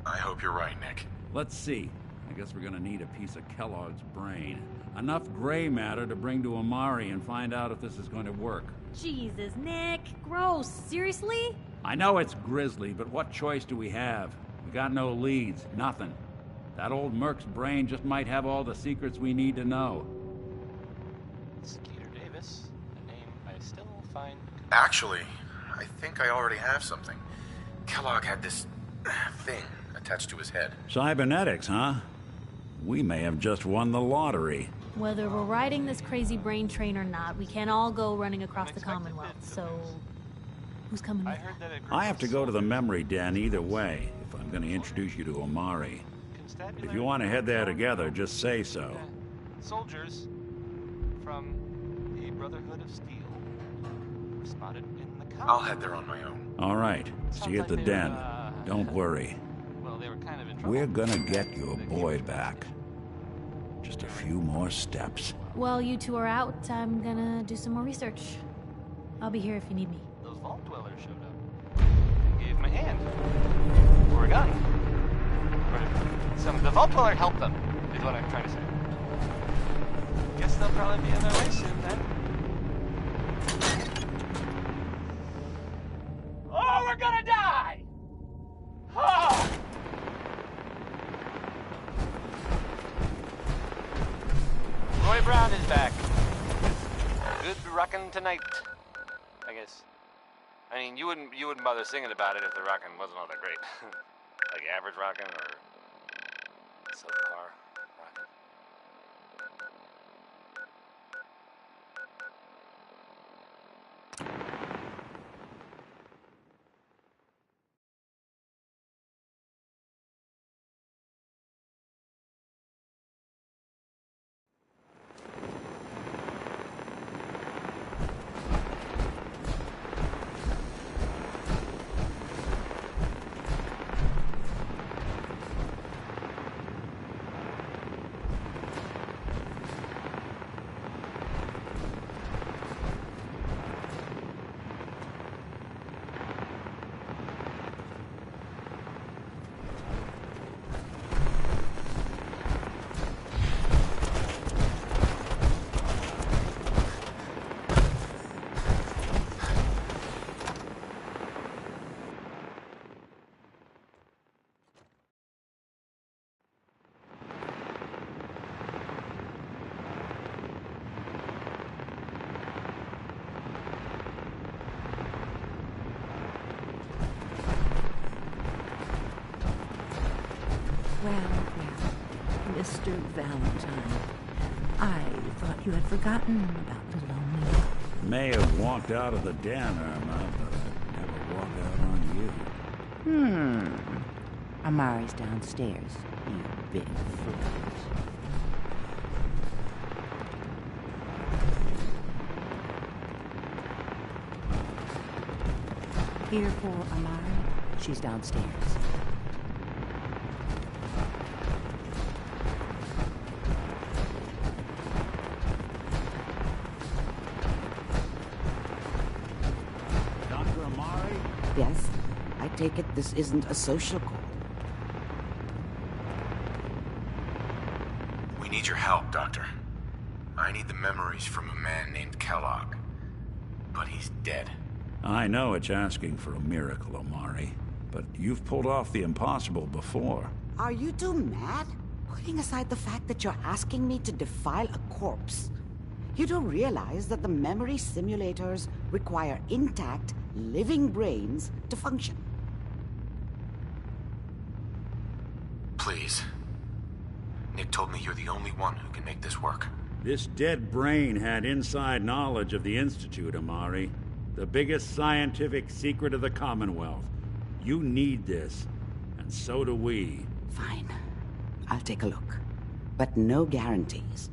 I hope you're right, Nick. Let's see. I guess we're gonna need a piece of Kellogg's brain. Enough gray matter to bring to Amari and find out if this is going to work. Jesus, Nick. Gross. Seriously? I know it's grisly, but what choice do we have? We got no leads, nothing. That old Merc's brain just might have all the secrets we need to know. Skeeter Davis, a name I still find... Actually, I think I already have something. Kellogg had this thing attached to his head. Cybernetics, huh? We may have just won the lottery. Whether we're riding this crazy brain train or not, we can't all go running across the Commonwealth, so... Who's coming with us? I have to go to the Memory Den either way, if I'm going to introduce you to Amari. If you want to head there together, just say so. Soldiers from the Brotherhood of Steel spotted in the Commonwealth. I'll head there on my own. All right. See you at the den. Don't worry. Well, they were kind of in trouble. We're gonna get your boy back. Just a few more steps. While you two are out, I'm gonna do some more research. I'll be here if you need me. Those Vault Dwellers showed up. Gave him a hand. Or a gun. Or the Vault Dweller helped them, is what I'm trying to say. Guess they'll probably be on their way soon, then. Oh, we're gonna die! Oh! Roy Brown is back. Good rockin' tonight, I guess. I mean, you wouldn't bother singing about it if the rockin' wasn't all that great. Like average rockin' or subpar rockin'. Mr. Valentine. I thought you had forgotten about the lonely. May have walked out of the den, Irma, but I'd never walk out on you. Amari's downstairs, you big flirt. Here for Amari. She's downstairs. Dr. Amari? Yes, I take it this isn't a social call. We need your help, Doctor. I need the memories from a man named Kellogg. But he's dead. I know it's asking for a miracle, Amari, but you've pulled off the impossible before. Are you two mad? Putting aside the fact that you're asking me to defile a corpse, you don't realize that the memory simulators require intact, living brains to function. Please. Nick told me you're the only one who can make this work. This dead brain had inside knowledge of the Institute, Amari. The biggest scientific secret of the Commonwealth. You need this, and so do we. Fine. I'll take a look. But no guarantees.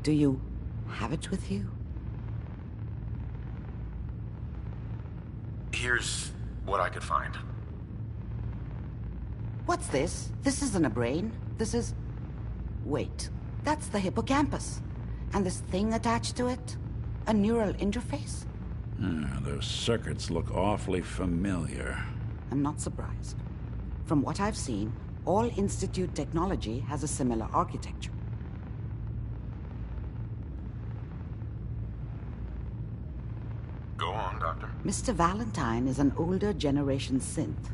Do you have it with you? Here's what I could find. What's this? This isn't a brain. This is... Wait. That's the hippocampus. And this thing attached to it? A neural interface? Those circuits look awfully familiar. I'm not surprised. From what I've seen, all Institute technology has a similar architecture. Go on, Doctor. Mr. Valentine is an older generation synth.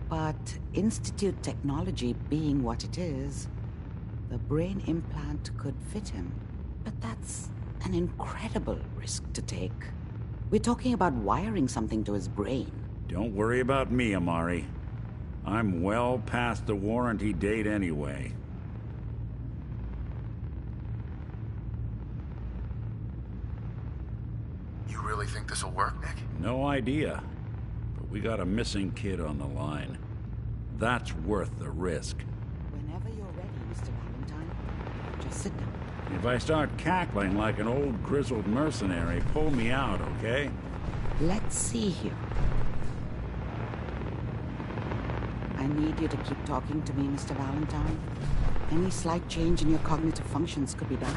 But Institute technology being what it is, the brain implant could fit him. But that's an incredible risk to take. We're talking about wiring something to his brain. Don't worry about me, Amari. I'm well past the warranty date anyway. You really think this'll work, Nick? No idea. But we got a missing kid on the line. That's worth the risk. Whenever you're ready, Mr. Valentine, just sit down. If I start cackling like an old grizzled mercenary, pull me out, okay? Let's see here. I need you to keep talking to me, Mr. Valentine. Any slight change in your cognitive functions could be dire.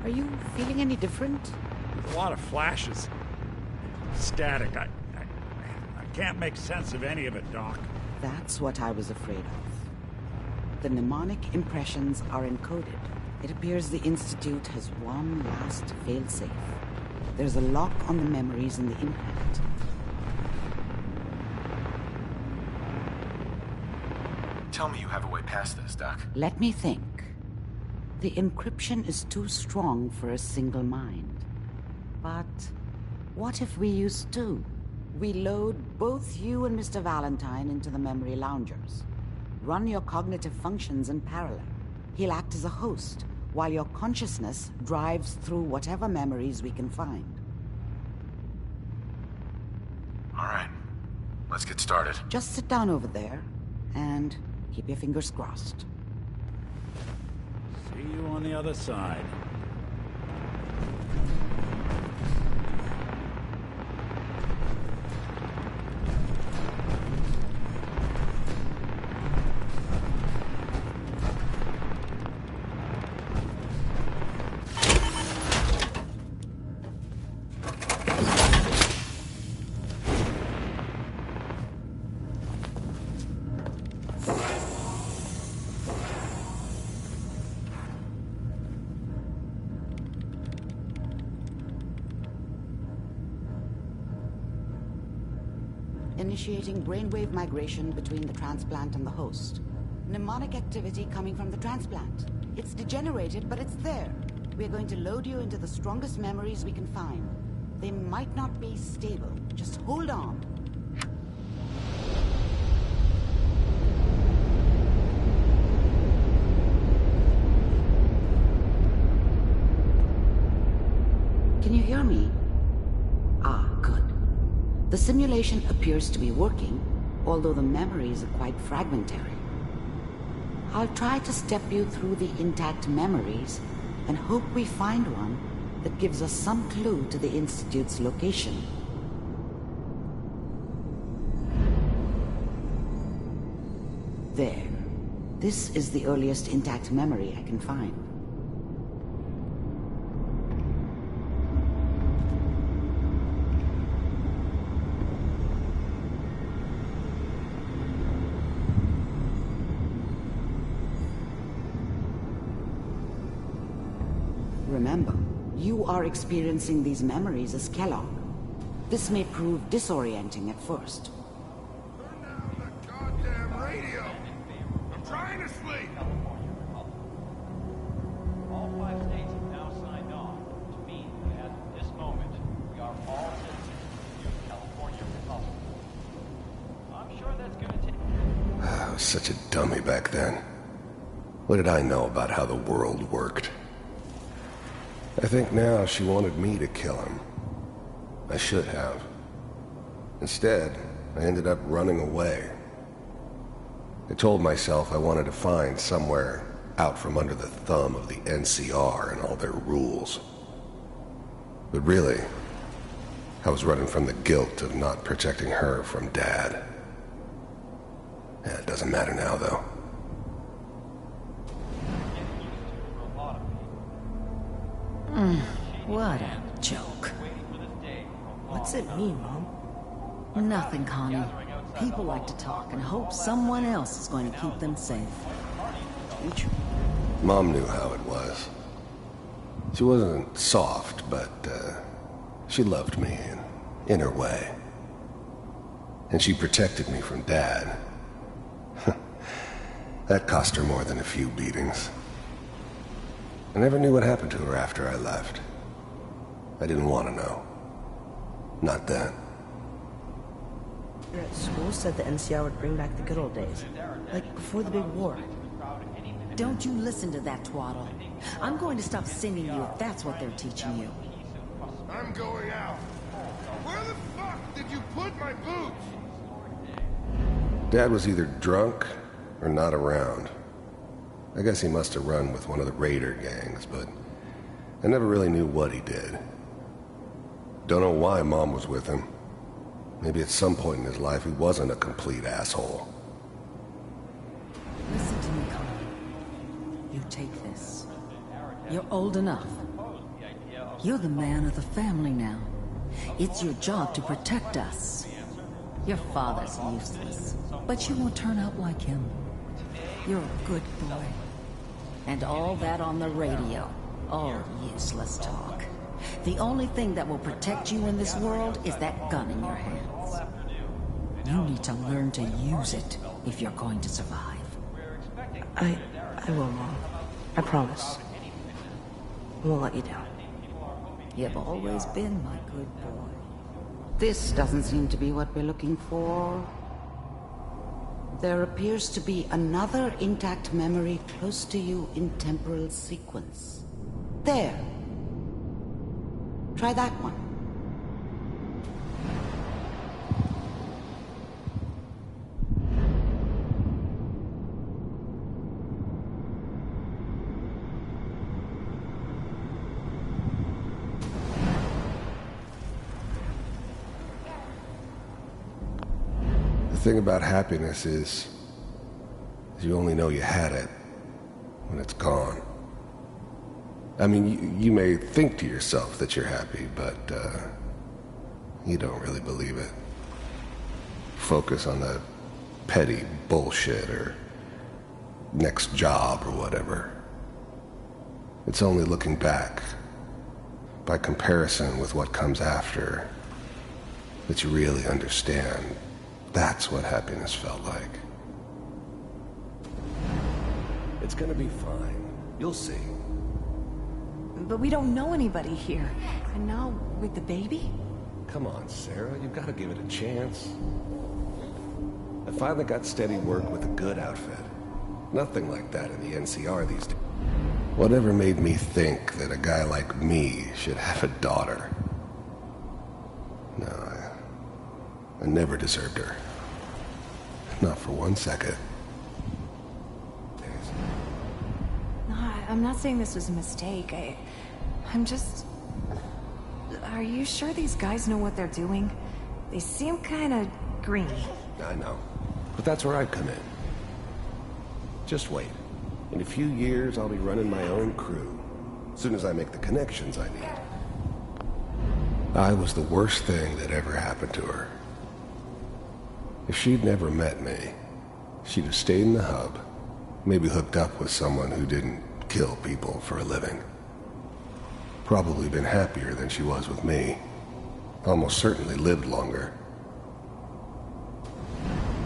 Are you feeling any different? There's a lot of flashes. Static. I can't make sense of any of it, Doc. That's what I was afraid of. The mnemonic impressions are encoded. It appears the Institute has one last failsafe. There's a lock on the memories in the implant. Tell me you have a way past this, Doc. Let me think. The encryption is too strong for a single mind. But what if we use two? We load both you and Mr. Valentine into the memory loungers. Run your cognitive functions in parallel. He'll act as a host, while your consciousness drives through whatever memories we can find. All right. Let's get started. Just sit down over there, and keep your fingers crossed. See you on the other side. Initiating brainwave migration between the transplant and the host. Mnemonic activity coming from the transplant. It's degenerated, but it's there. We're going to load you into the strongest memories we can find. They might not be stable. Just hold on. Can you hear me? Ah, good. The simulation appears to be working, although the memories are quite fragmentary. I'll try to step you through the intact memories and hope we find one that gives us some clue to the Institute's location. There. This is the earliest intact memory I can find. Remember, you are experiencing these memories as Kellogg. This may prove disorienting at first. Turn down the goddamn radio! I'm trying to sleep! All 5 states have now signed on to mean that at this moment, we are all citizens of the California Republic. I'm sure that's going to take... I was such a dummy back then. What did I know about how the world worked? I think now she wanted me to kill him. I should have. Instead, I ended up running away. I told myself I wanted to find somewhere out from under the thumb of the NCR and all their rules. But really, I was running from the guilt of not protecting her from Dad. Yeah, it doesn't matter now, though. What a joke. What's it mean, Mom? Nothing, Connie. People like to talk and hope someone else is going to keep them safe. Mom knew how it was. She wasn't soft, but she loved me in her way. And she protected me from Dad. That cost her more than a few beatings. I never knew what happened to her after I left. I didn't want to know. Not then. You're at school said the NCR would bring back the good old days. Like before the big war. Don't you listen to that twaddle. I'm going to stop singing you if that's what they're teaching you. I'm going out. Where the fuck did you put my boots? Dad was either drunk or not around. I guess he must have run with one of the raider gangs, but I never really knew what he did. Don't know why Mom was with him. Maybe at some point in his life he wasn't a complete asshole. Listen to me, Connie. You take this. You're old enough. You're the man of the family now. It's your job to protect us. Your father's useless, but you won't turn out like him. You're a good boy. And all that on the radio, all useless talk. The only thing that will protect you in this world is that gun in your hands. You need to learn to use it if you're going to survive. I will, Mom. I promise. I won't let you down. You've always been my good boy. This doesn't seem to be what we're looking for. There appears to be another intact memory close to you in temporal sequence. There. Try that one. The thing about happiness is you only know you had it when it's gone. I mean, you may think to yourself that you're happy, but you don't really believe it. Focus on the petty bullshit or next job or whatever. It's only looking back, by comparison with what comes after, that you really understand. That's what happiness felt like. It's gonna be fine. You'll see. But we don't know anybody here. And now, with the baby? Come on, Sarah. You've got to give it a chance. I finally got steady work with a good outfit. Nothing like that in the NCR these days. Whatever made me think that a guy like me should have a daughter? No, I never deserved her. Not for 1 second. No, I'm not saying this was a mistake. I'm just... Are you sure these guys know what they're doing? They seem kinda green. I know. But that's where I come in. Just wait. In a few years, I'll be running my own crew. As soon as I make the connections I need. I was the worst thing that ever happened to her. If she'd never met me, she'd have stayed in the hub, maybe hooked up with someone who didn't kill people for a living. Probably been happier than she was with me. Almost certainly lived longer.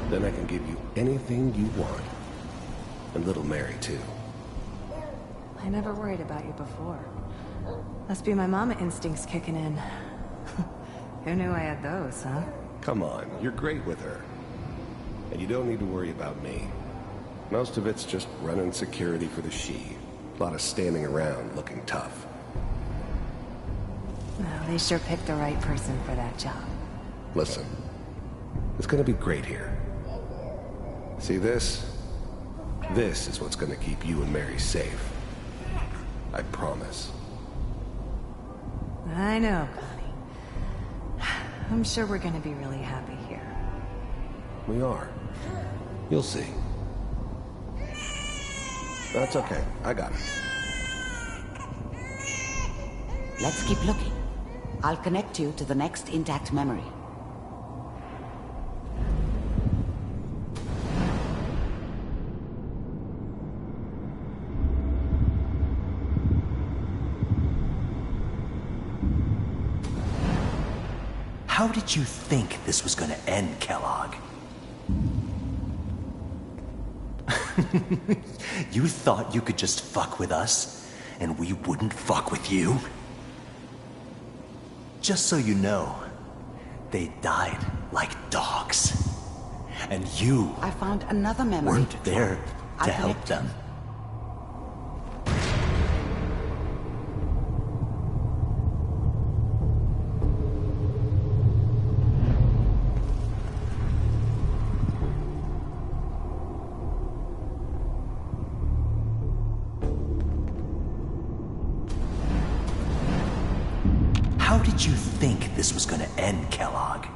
Then I can give you anything you want. And little Mary, too. I never worried about you before. Must be my mama instincts kicking in. Who knew I had those, huh? Come on, you're great with her. And you don't need to worry about me. Most of it's just running security for the She. A lot of standing around looking tough. Well, they sure picked the right person for that job. Listen, it's gonna be great here. See this? This is what's gonna keep you and Mary safe. I promise. I know, Connie. I'm sure we're gonna be really happy here. We are. You'll see. That's okay. I got it. Let's keep looking. I'll connect you to the next intact memory. How did you think this was gonna end, Kellogg? You thought you could just fuck with us, and we wouldn't fuck with you? Just so you know, they died like dogs. And you I found another memory. weren't there to help them. How did you think this was gonna end, Kellogg?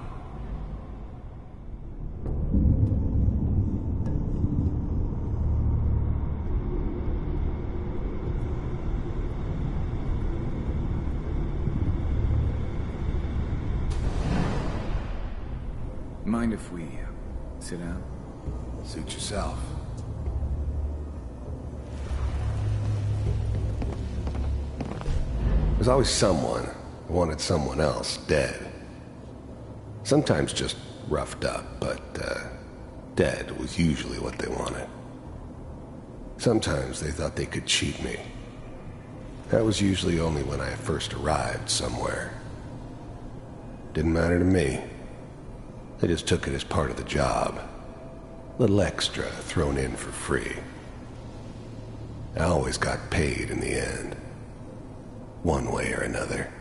Mind if we sit down? Suit yourself. There's always someone who wanted someone else dead. Sometimes just roughed up, but dead was usually what they wanted. Sometimes they thought they could cheat me. That was usually only when I first arrived somewhere. Didn't matter to me. They just took it as part of the job. Little extra thrown in for free. I always got paid in the end. One way or another.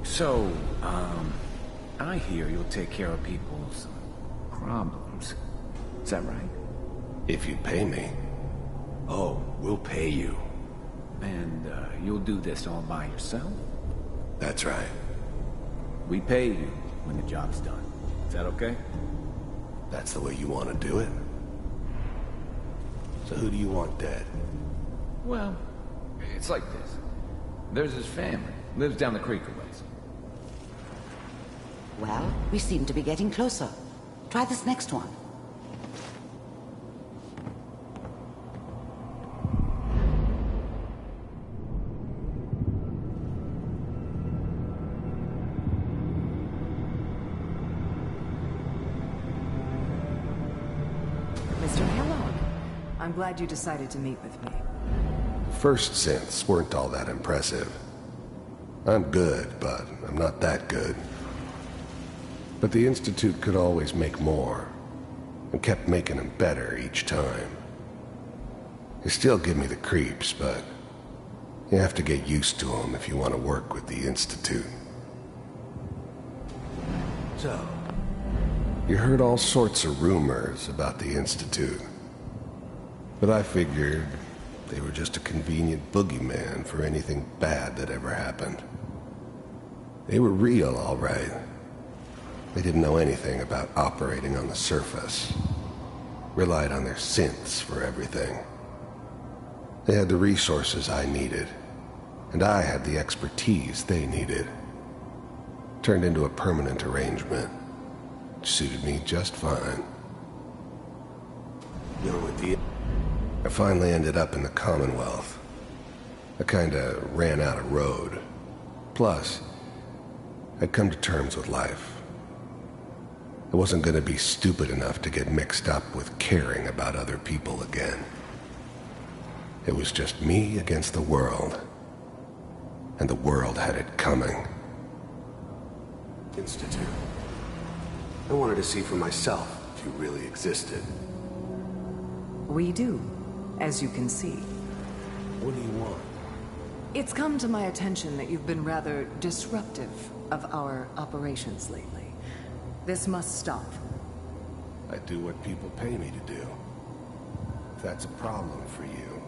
So, I hear you'll take care of people's problems. Is that right? If you pay me. Oh, we'll pay you. And, you'll do this all by yourself? That's right. We pay you when the job's done. Is that okay? That's the way you want to do it? So who do you want dead? Well, it's like this. There's his family. Lives down the creek a ways. Well, we seem to be getting closer. Try this next one. Mr. Kellogg, I'm glad you decided to meet with me. First synths weren't all that impressive. I'm good, but I'm not that good. But the Institute could always make more. and kept making them better each time. They still give me the creeps, but you have to get used to them if you want to work with the Institute. So, you heard all sorts of rumors about the Institute, but I figured they were just a convenient boogeyman for anything bad that ever happened. They were real, all right. They didn't know anything about operating on the surface. Relied on their synths for everything. They had the resources I needed, and I had the expertise they needed. Turned into a permanent arrangement, which suited me just fine. I finally ended up in the Commonwealth. I kinda ran out of road. Plus, I'd come to terms with life. I wasn't gonna be stupid enough to get mixed up with caring about other people again. It was just me against the world. And the world had it coming. Institute. I wanted to see for myself if you really existed. We do, as you can see. What do you want? It's come to my attention that you've been rather disruptive of our operations lately. This must stop. I do what people pay me to do. If that's a problem for you,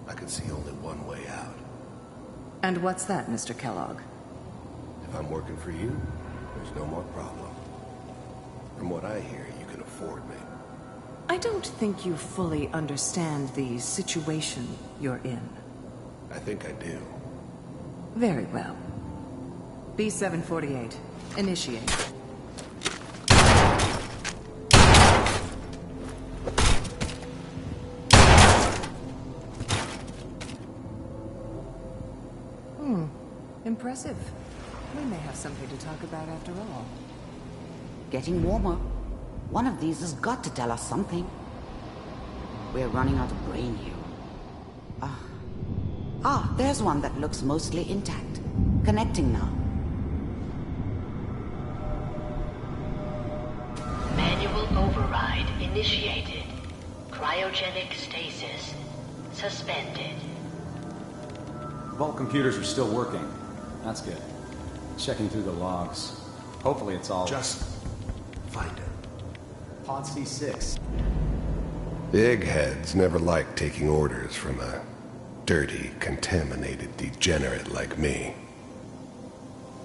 I can see only one way out. And what's that, Mr. Kellogg? If I'm working for you, there's no more problem. From what I hear, you can afford me. I don't think you fully understand the situation you're in. I think I do. Very well. B-748, initiate. Impressive. We may have something to talk about after all. Getting warmer. One of these has got to tell us something. We're running out of brain here. There's one that looks mostly intact. Connecting now. Manual override initiated. Cryogenic stasis suspended. Vault computers are still working. That's good. Checking through the logs. Hopefully it's all... Just find it. Pod C6. The eggheads never liked taking orders from a dirty, contaminated degenerate like me.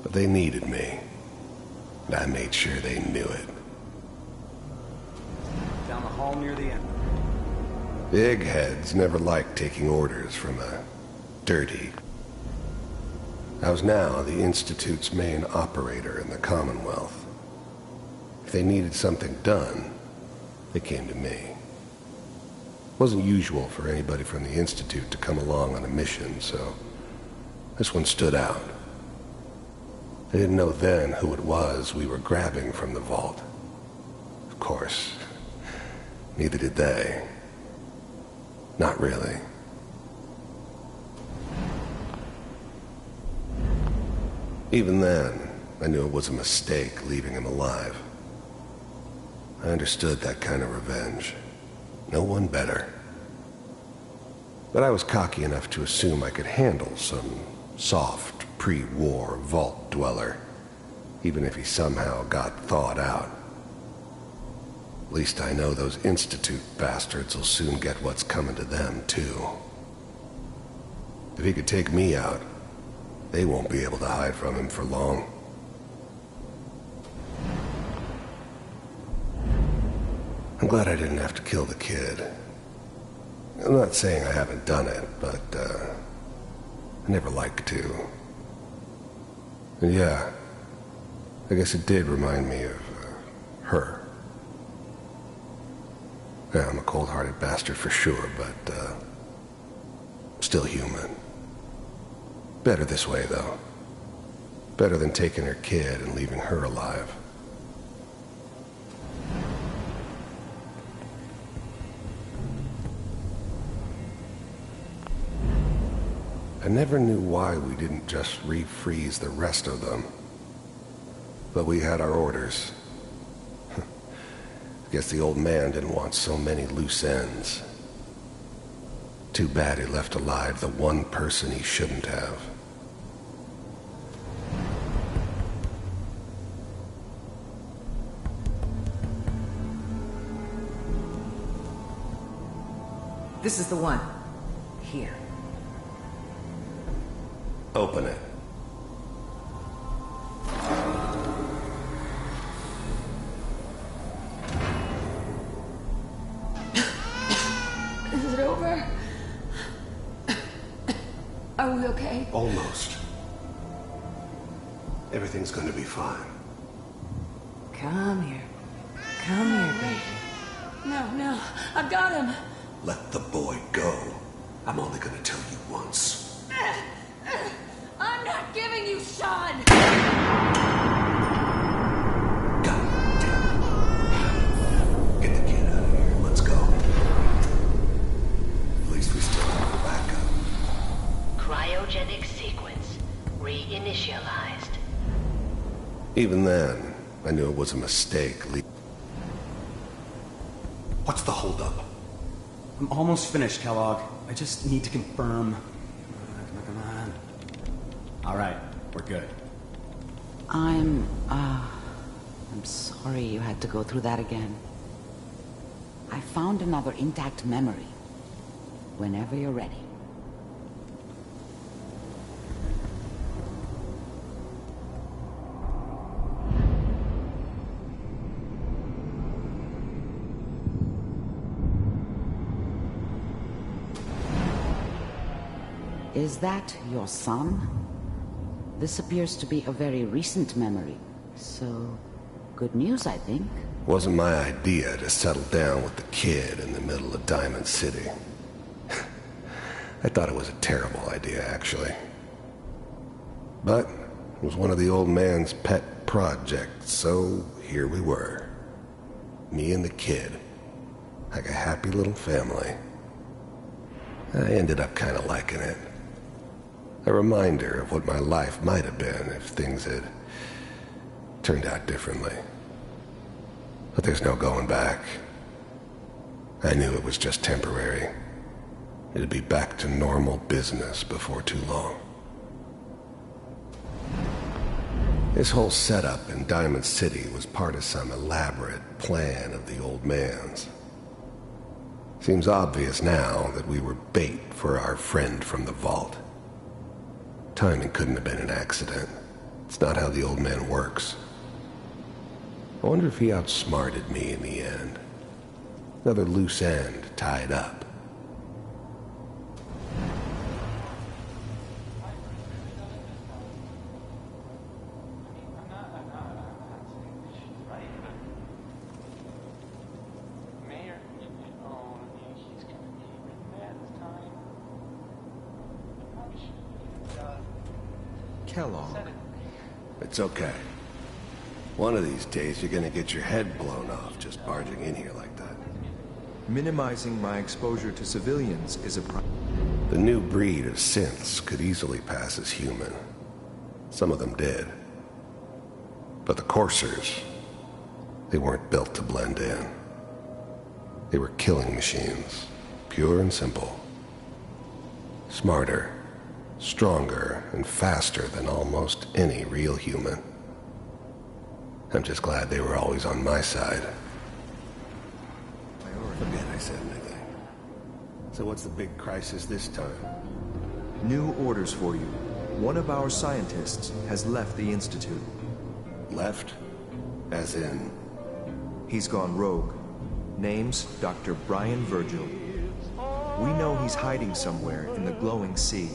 But they needed me, and I made sure they knew it. Down the hall near the end. The eggheads never liked taking orders from a dirty... I was now the Institute's main operator in the Commonwealth. If they needed something done, they came to me. It wasn't usual for anybody from the Institute to come along on a mission, so this one stood out. I didn't know then who it was we were grabbing from the vault. Of course, neither did they. Not really. Even then, I knew it was a mistake leaving him alive. I understood that kind of revenge. No one better. But I was cocky enough to assume I could handle some soft, pre-war vault dweller, even if he somehow got thawed out. At least I know those Institute bastards will soon get what's coming to them, too. If he could take me out, they won't be able to hide from him for long. I'm glad I didn't have to kill the kid. I'm not saying I haven't done it, but, I never like to. And yeah, I guess it did remind me of, her. Yeah, I'm a cold-hearted bastard for sure, but, still human. Better this way, though. Better than taking her kid and leaving her alive. I never knew why we didn't just refreeze the rest of them. But we had our orders. Guess the old man didn't want so many loose ends. Too bad he left alive the one person he shouldn't have. This is the one. Here. Open it. Is it over? Are we okay? Almost. Everything's gonna be fine. Come here. Come here, baby. No, I've got him. Let the boy go. I'm only gonna tell you once. I'm not giving you Sean! Get the kid out of here. Let's go. At least we still have a backup. Cryogenic sequence reinitialized. Even then, I knew it was a mistake. What's the holdup? I'm almost finished, Kellogg. I just need to confirm. Come on. All right, we're good. I'm sorry you had to go through that again. I found another intact memory. Whenever you're ready. Is that your son? This appears to be a very recent memory. So, good news, I think. Wasn't my idea to settle down with the kid in the middle of Diamond City. I thought it was a terrible idea, actually. But it was one of the old man's pet projects, so here we were. Me and the kid. Like a happy little family. I ended up kind of liking it. A reminder of what my life might have been if things had turned out differently. But there's no going back. I knew it was just temporary. It'd be back to normal business before too long. This whole setup in Diamond City was part of some elaborate plan of the old man's. Seems obvious now that we were bait for our friend from the vault. Timing couldn't have been an accident. It's not how the old man works. I wonder if he outsmarted me in the end. Another loose end tied up. Kellogg. It's okay. One of these days you're gonna get your head blown off just barging in here like that. Minimizing my exposure to civilians is a The new breed of synths could easily pass as human. Some of them did. But the coursers, they weren't built to blend in. They were killing machines, pure and simple. Smarter, stronger, and faster than almost any real human. I'm just glad they were always on my side. Forget I said anything. So what's the big crisis this time? New orders for you. One of our scientists has left the Institute. Left? As in? He's gone rogue. Name's Dr. Brian Virgil. We know he's hiding somewhere in the glowing sea.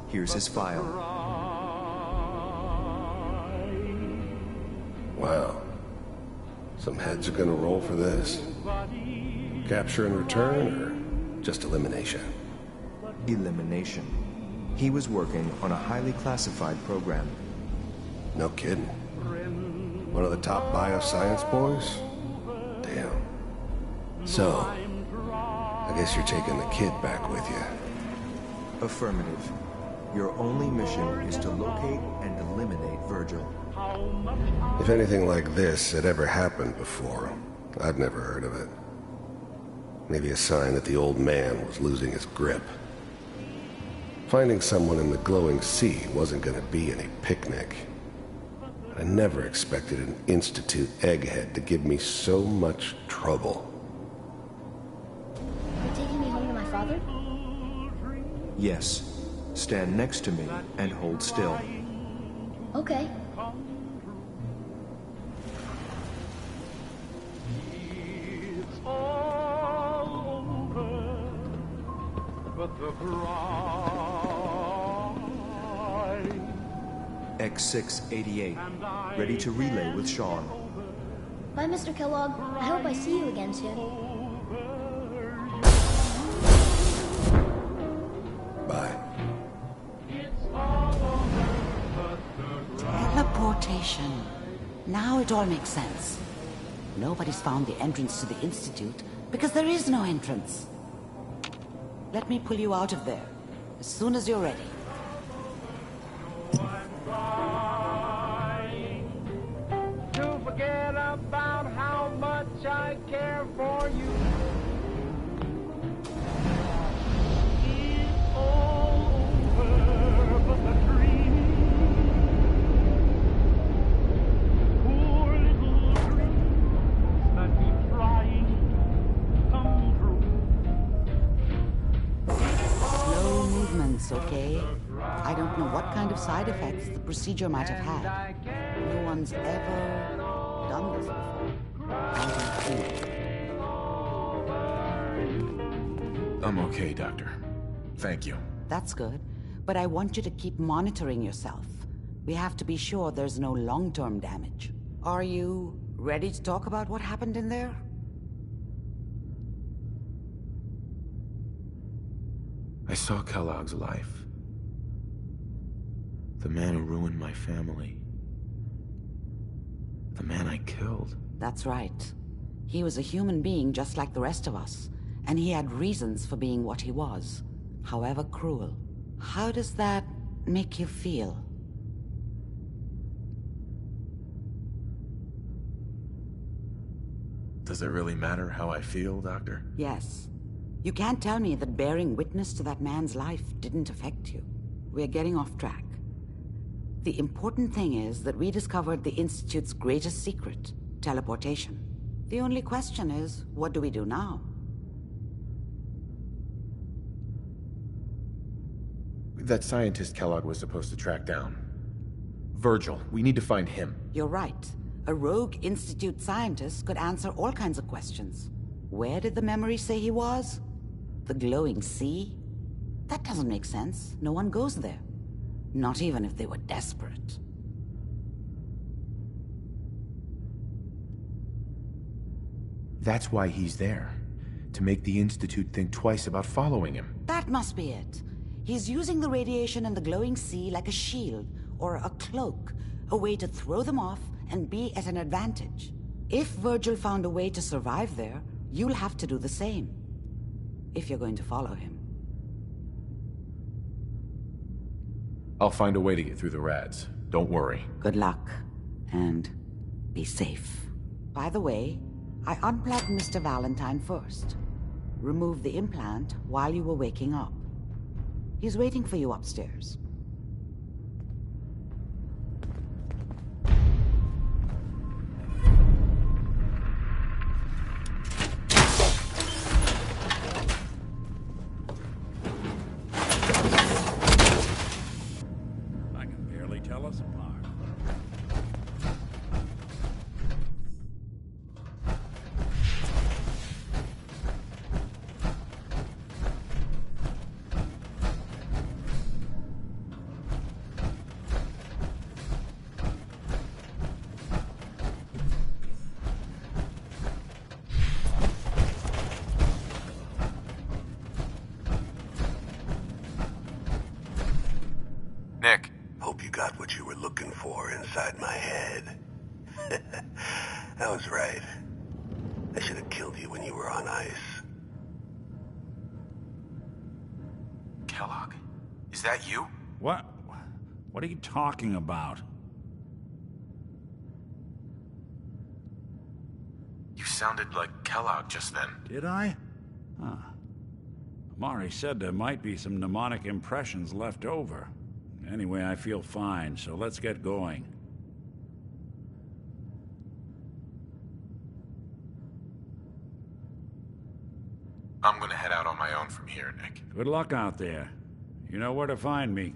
Here's his file. Wow. Some heads are gonna roll for this. Capture and return, or just elimination? Elimination. He was working on a highly classified program. No kidding. One of the top bioscience boys? Damn. So, I guess you're taking the kid back with you. Affirmative. Your only mission is to locate and eliminate Virgil. If anything like this had ever happened before, I'd never heard of it. Maybe a sign that the old man was losing his grip. Finding someone in the glowing sea wasn't going to be any picnic. I never expected an Institute egghead to give me so much trouble. Are you taking me home to my father? Yes. Stand next to me and hold still. Okay. X688, ready to relay with Sean. Bye, Mr. Kellogg. I hope I see you again soon. Bye. Teleportation. Now it all makes sense. Nobody's found the entrance to the Institute because there is no entrance. Let me pull you out of there as soon as you're ready. To forget about how much I care for you. It's all over, but the dream. Poor little dreams that keep trying to come true. Slow movements, okay? I don't know what kind of side effects the procedure might have had. No one's ever done this before. I don't think. I'm okay, Doctor. Thank you. That's good, but I want you to keep monitoring yourself. We have to be sure there's no long-term damage. Are you ready to talk about what happened in there? I saw Kellogg's life. The man who ruined my family. The man I killed. That's right. He was a human being just like the rest of us, and he had reasons for being what he was, however cruel. How does that make you feel? Does it really matter how I feel, Doctor? Yes. You can't tell me that bearing witness to that man's life didn't affect you. We're getting off track. The important thing is that we discovered the Institute's greatest secret, teleportation. The only question is, what do we do now? That scientist Kellogg was supposed to track down. Virgil, we need to find him. You're right. A rogue Institute scientist could answer all kinds of questions. Where did the memory say he was? The glowing sea? That doesn't make sense. No one goes there. Not even if they were desperate. That's why he's there. To make the Institute think twice about following him. That must be it. He's using the radiation and the glowing sea like a shield, or a cloak, a way to throw them off and be at an advantage. If Virgil found a way to survive there, you'll have to do the same. If you're going to follow him. I'll find a way to get through the rads. Don't worry. Good luck. And be safe. By the way, I unplugged Mr. Valentine first. Removed the implant while you were waking up. He's waiting for you upstairs. I can barely tell us apart. Nick. Hope you got what you were looking for inside my head. I was right. I should have killed you when you were on ice. Kellogg, is that you? What? What are you talking about? You sounded like Kellogg just then. Did I? Huh. Amari said there might be some mnemonic impressions left over. Anyway, I feel fine, so let's get going. I'm gonna head out on my own from here, Nick. Good luck out there. You know where to find me.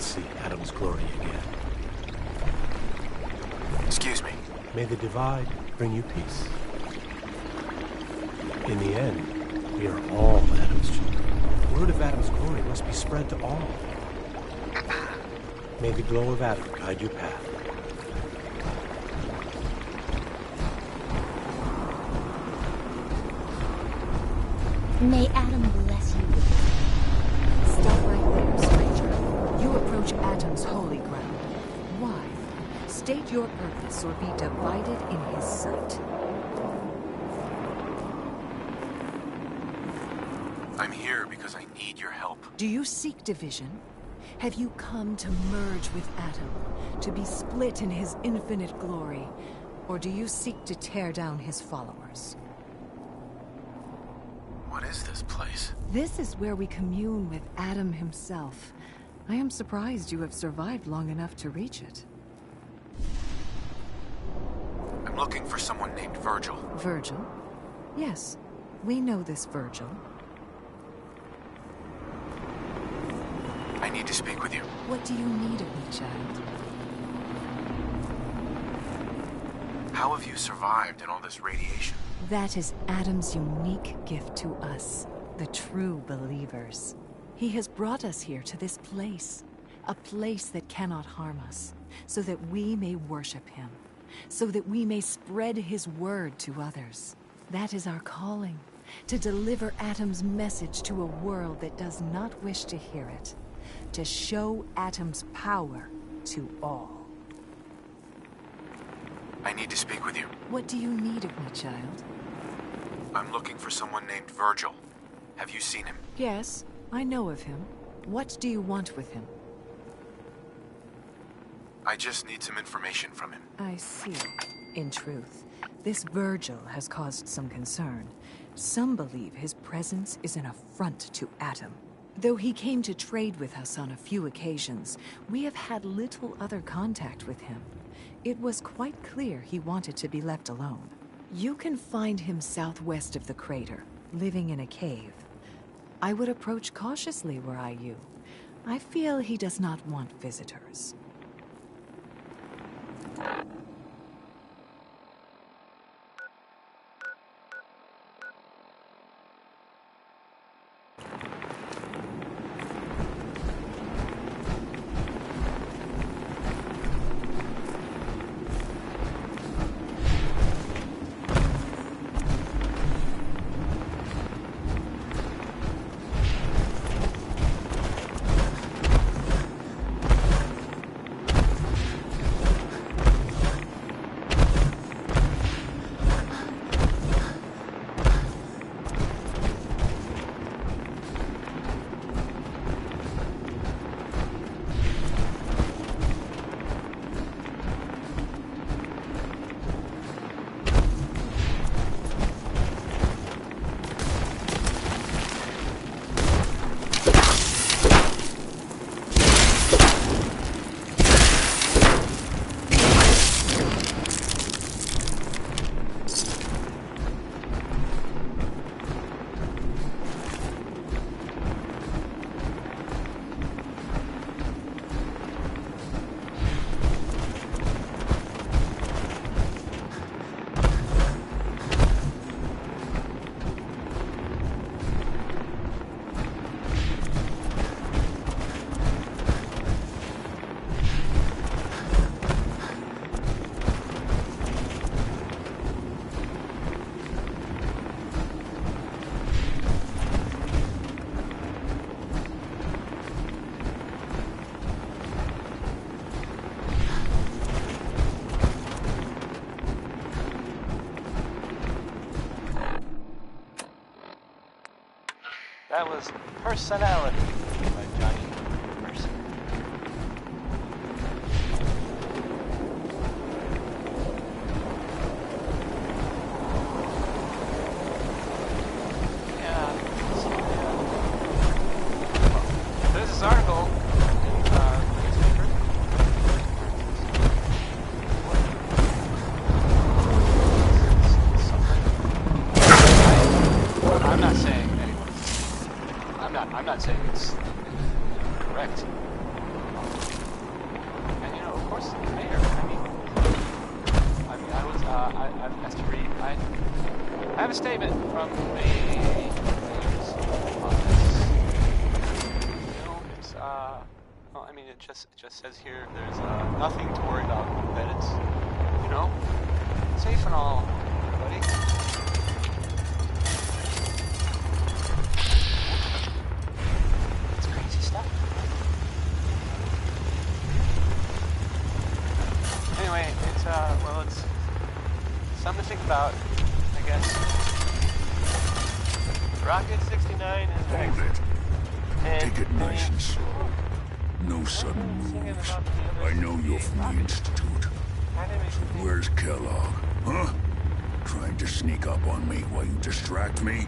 see Adam's glory again. Excuse me. May the divide bring you peace. In the end, we are all Adam's children. Word of Adam's glory must be spread to all. May the glow of Adam guide your path. May Adam bless you. Stop right there, stranger. You approach Adam's holy ground. Why? State your purpose or be divided in his sight. I'm here because I need your help. Do you seek division? Have you come to merge with Adam, to be split in his infinite glory? Or do you seek to tear down his followers? What is this place? This is where we commune with Adam himself. I am surprised you have survived long enough to reach it. I'm looking for someone named Virgil. Virgil? Yes, we know this Virgil. I need to speak with you. What do you need of me, child? How have you survived in all this radiation? That is Adam's unique gift to us, the true believers. He has brought us here to this place, a place that cannot harm us, so that we may worship him, so that we may spread his word to others. That is our calling, to deliver Adam's message to a world that does not wish to hear it, to show Adam's power to all. I need to speak with you. What do you need of me, child? I'm looking for someone named Virgil. Have you seen him? Yes, I know of him. What do you want with him? I just need some information from him. I see. In truth, this Virgil has caused some concern. Some believe his presence is an affront to Adam. Though he came to trade with us on a few occasions, we have had little other contact with him. It was quite clear he wanted to be left alone. You can find him southwest of the crater, living in a cave. I would approach cautiously were I you. I feel he does not want visitors. That was Personality by Johnny Mercer. Yeah, there's this article in the newspaper. I'm not saying anyone. I'm not saying it's I've asked to read. I have a statement from the news on this. It's, well, I mean, it just says here there's nothing to worry about. That it's, you know, safe and all, everybody. It's crazy stuff. Anyway, it's well, it's something to think about, I guess. Rocket 69 is next. Hold it. And Take it nice and slow. No sudden moves. I know you're from the Institute. So where's Kellogg? Huh? Trying to sneak up on me while you distract me?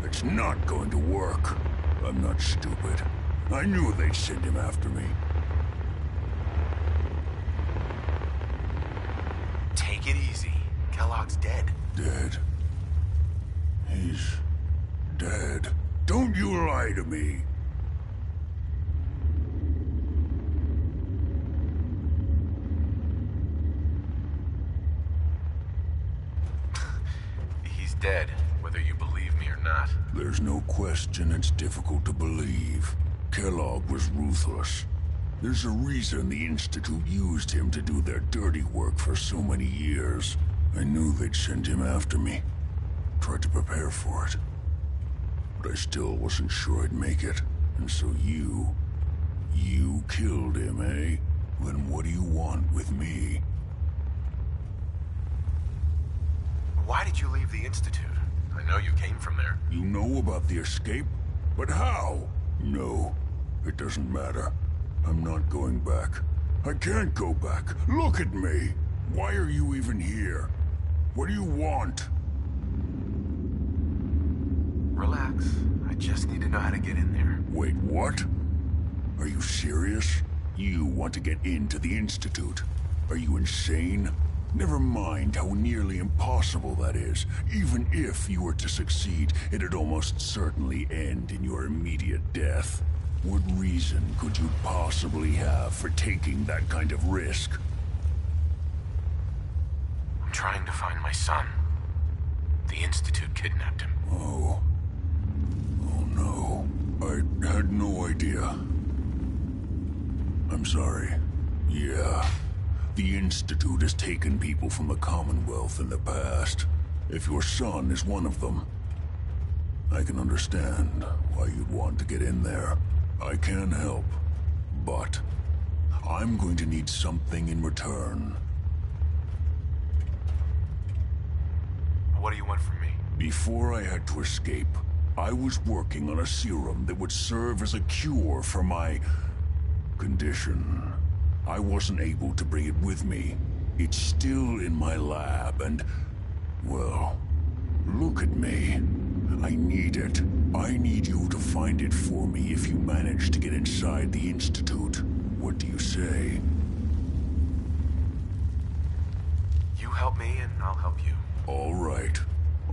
It's not going to work. I'm not stupid. I knew they'd send him after me. Take it easy. Kellogg's dead. Dead? He's dead. Don't you lie to me. He's dead, whether you believe me or not. There's no question it's difficult to believe. Kellogg was ruthless. There's a reason the Institute used him to do their dirty work for so many years. I knew they'd send him after me. Tried to prepare for it. But I still wasn't sure I'd make it. And so you killed him, eh? Then what do you want with me? Why did you leave the Institute? I know you came from there. You know about the escape? But how? No, it doesn't matter. I'm not going back. I can't go back. Look at me. Why are you even here? What do you want? Relax. I just need to know how to get in there. Wait, what? Are you serious? You want to get into the Institute? Are you insane? Never mind how nearly impossible that is. Even if you were to succeed, it'd almost certainly end in your immediate death. What reason could you possibly have for taking that kind of risk? I'm trying to find my son. The Institute kidnapped him. Oh. Oh no. I had no idea. I'm sorry. Yeah. The Institute has taken people from the Commonwealth in the past. If your son is one of them, I can understand why you'd want to get in there. I can help, but I'm going to need something in return. What do you want from me? Before I had to escape, I was working on a serum that would serve as a cure for my condition. I wasn't able to bring it with me. It's still in my lab and, well, look at me. I need it. I need you to find it for me if you manage to get inside the Institute. What do you say? You help me and I'll help you. All right.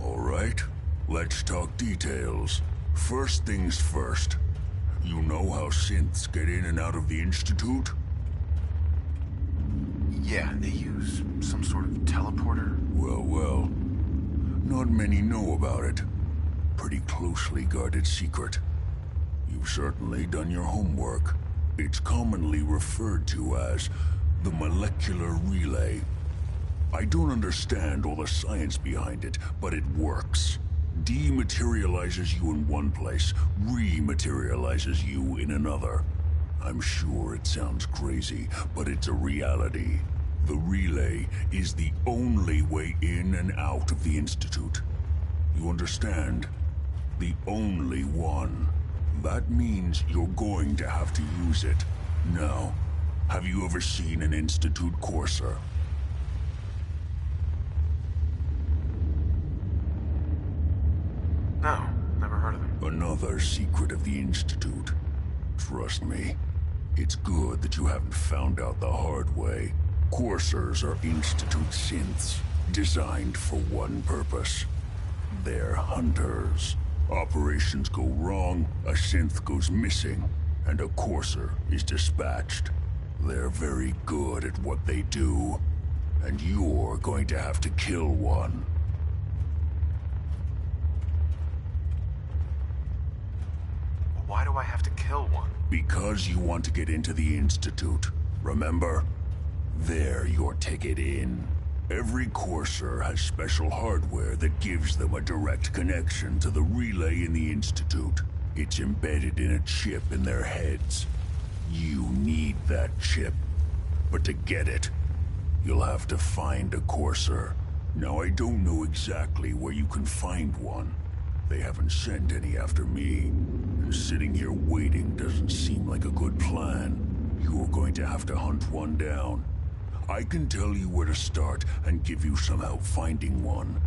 All right. Let's talk details. First things first. You know how synths get in and out of the Institute? Yeah, they use some sort of teleporter. Well. Not many know about it. Pretty closely guarded secret. You've certainly done your homework. It's commonly referred to as the molecular relay. I don't understand all the science behind it, but it works. Dematerializes you in one place, rematerializes you in another. I'm sure it sounds crazy, but it's a reality. The relay is the only way in and out of the Institute. You understand? The only one. That means you're going to have to use it. Now, have you ever seen an Institute courser? No, never heard of them. Another secret of the Institute. Trust me, it's good that you haven't found out the hard way. Coursers are Institute synths, designed for one purpose. They're hunters. Operations go wrong, a synth goes missing, and a courser is dispatched. They're very good at what they do, and you're going to have to kill one. Why do I have to kill one? Because you want to get into the Institute, remember? They're your ticket in. Every Courser has special hardware that gives them a direct connection to the relay in the Institute. It's embedded in a chip in their heads. You need that chip. But to get it, you'll have to find a Courser. Now, I don't know exactly where you can find one. They haven't sent any after me. And sitting here waiting doesn't seem like a good plan. You're going to have to hunt one down. I can tell you where to start and give you some help finding one.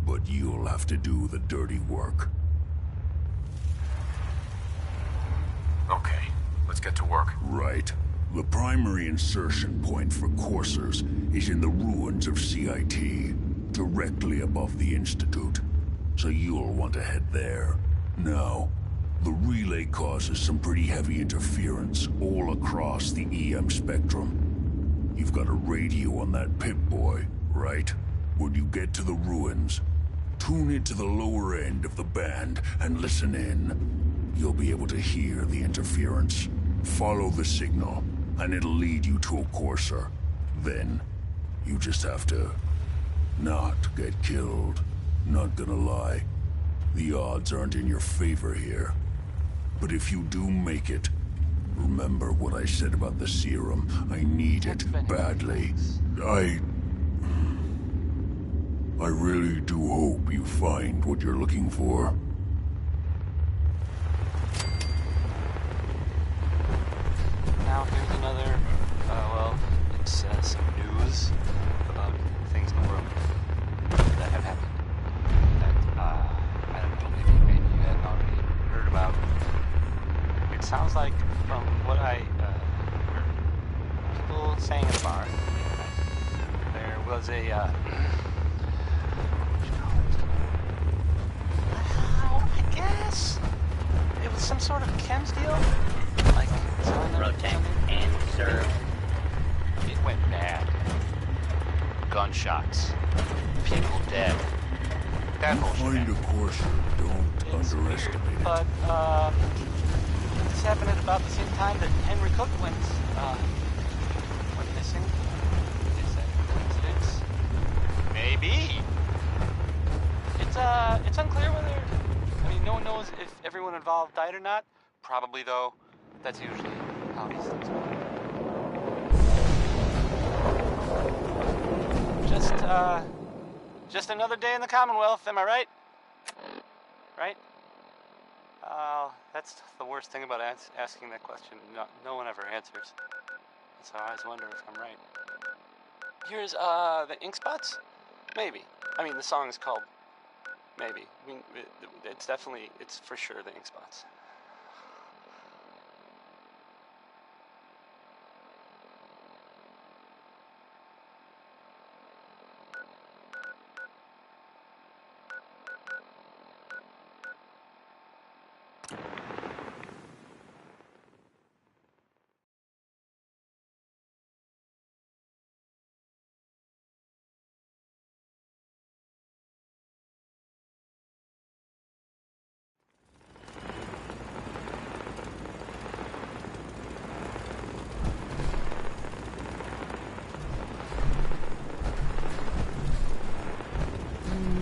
But you'll have to do the dirty work. Okay, let's get to work. Right. The primary insertion point for coursers is in the ruins of CIT, directly above the Institute. So you'll want to head there. Now, the relay causes some pretty heavy interference all across the EM spectrum. You've got a radio on that Pip-Boy, right? When you get to the ruins, tune it to the lower end of the band and listen in. You'll be able to hear the interference. Follow the signal, and it'll lead you to a Courser. Then, you just have to not get killed. Not gonna lie, the odds aren't in your favor here. But if you do make it, remember what I said about the serum. I need it badly. I really do hope you find what you're looking for. Now here's another, well, it's some news about things in the world that have happened that, I don't know, maybe you hadn't already heard about. It sounds like, from what I heard people saying at the bar, there was a, I guess it was some sort of chems deal, like Protect and serve. It went bad. Gunshots. People dead. That whole Find a Courser, don't underestimate it. But, this happened at about the same time that Henry Cook went missing. Is that a coincidence? Maybe. It's unclear whether, I mean, no one knows if everyone involved died or not. Probably, though. That's usually how these things go. Just another day in the Commonwealth, am I right? Right? That's the worst thing about asking that question. No one ever answers. So I always wonder if I'm right. Here's, the Ink Spots? Maybe. I mean, the song is called Maybe. I mean, it's for sure the Ink Spots.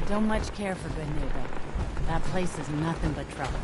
Don't much care for Good Neighbor. That place is nothing but trouble.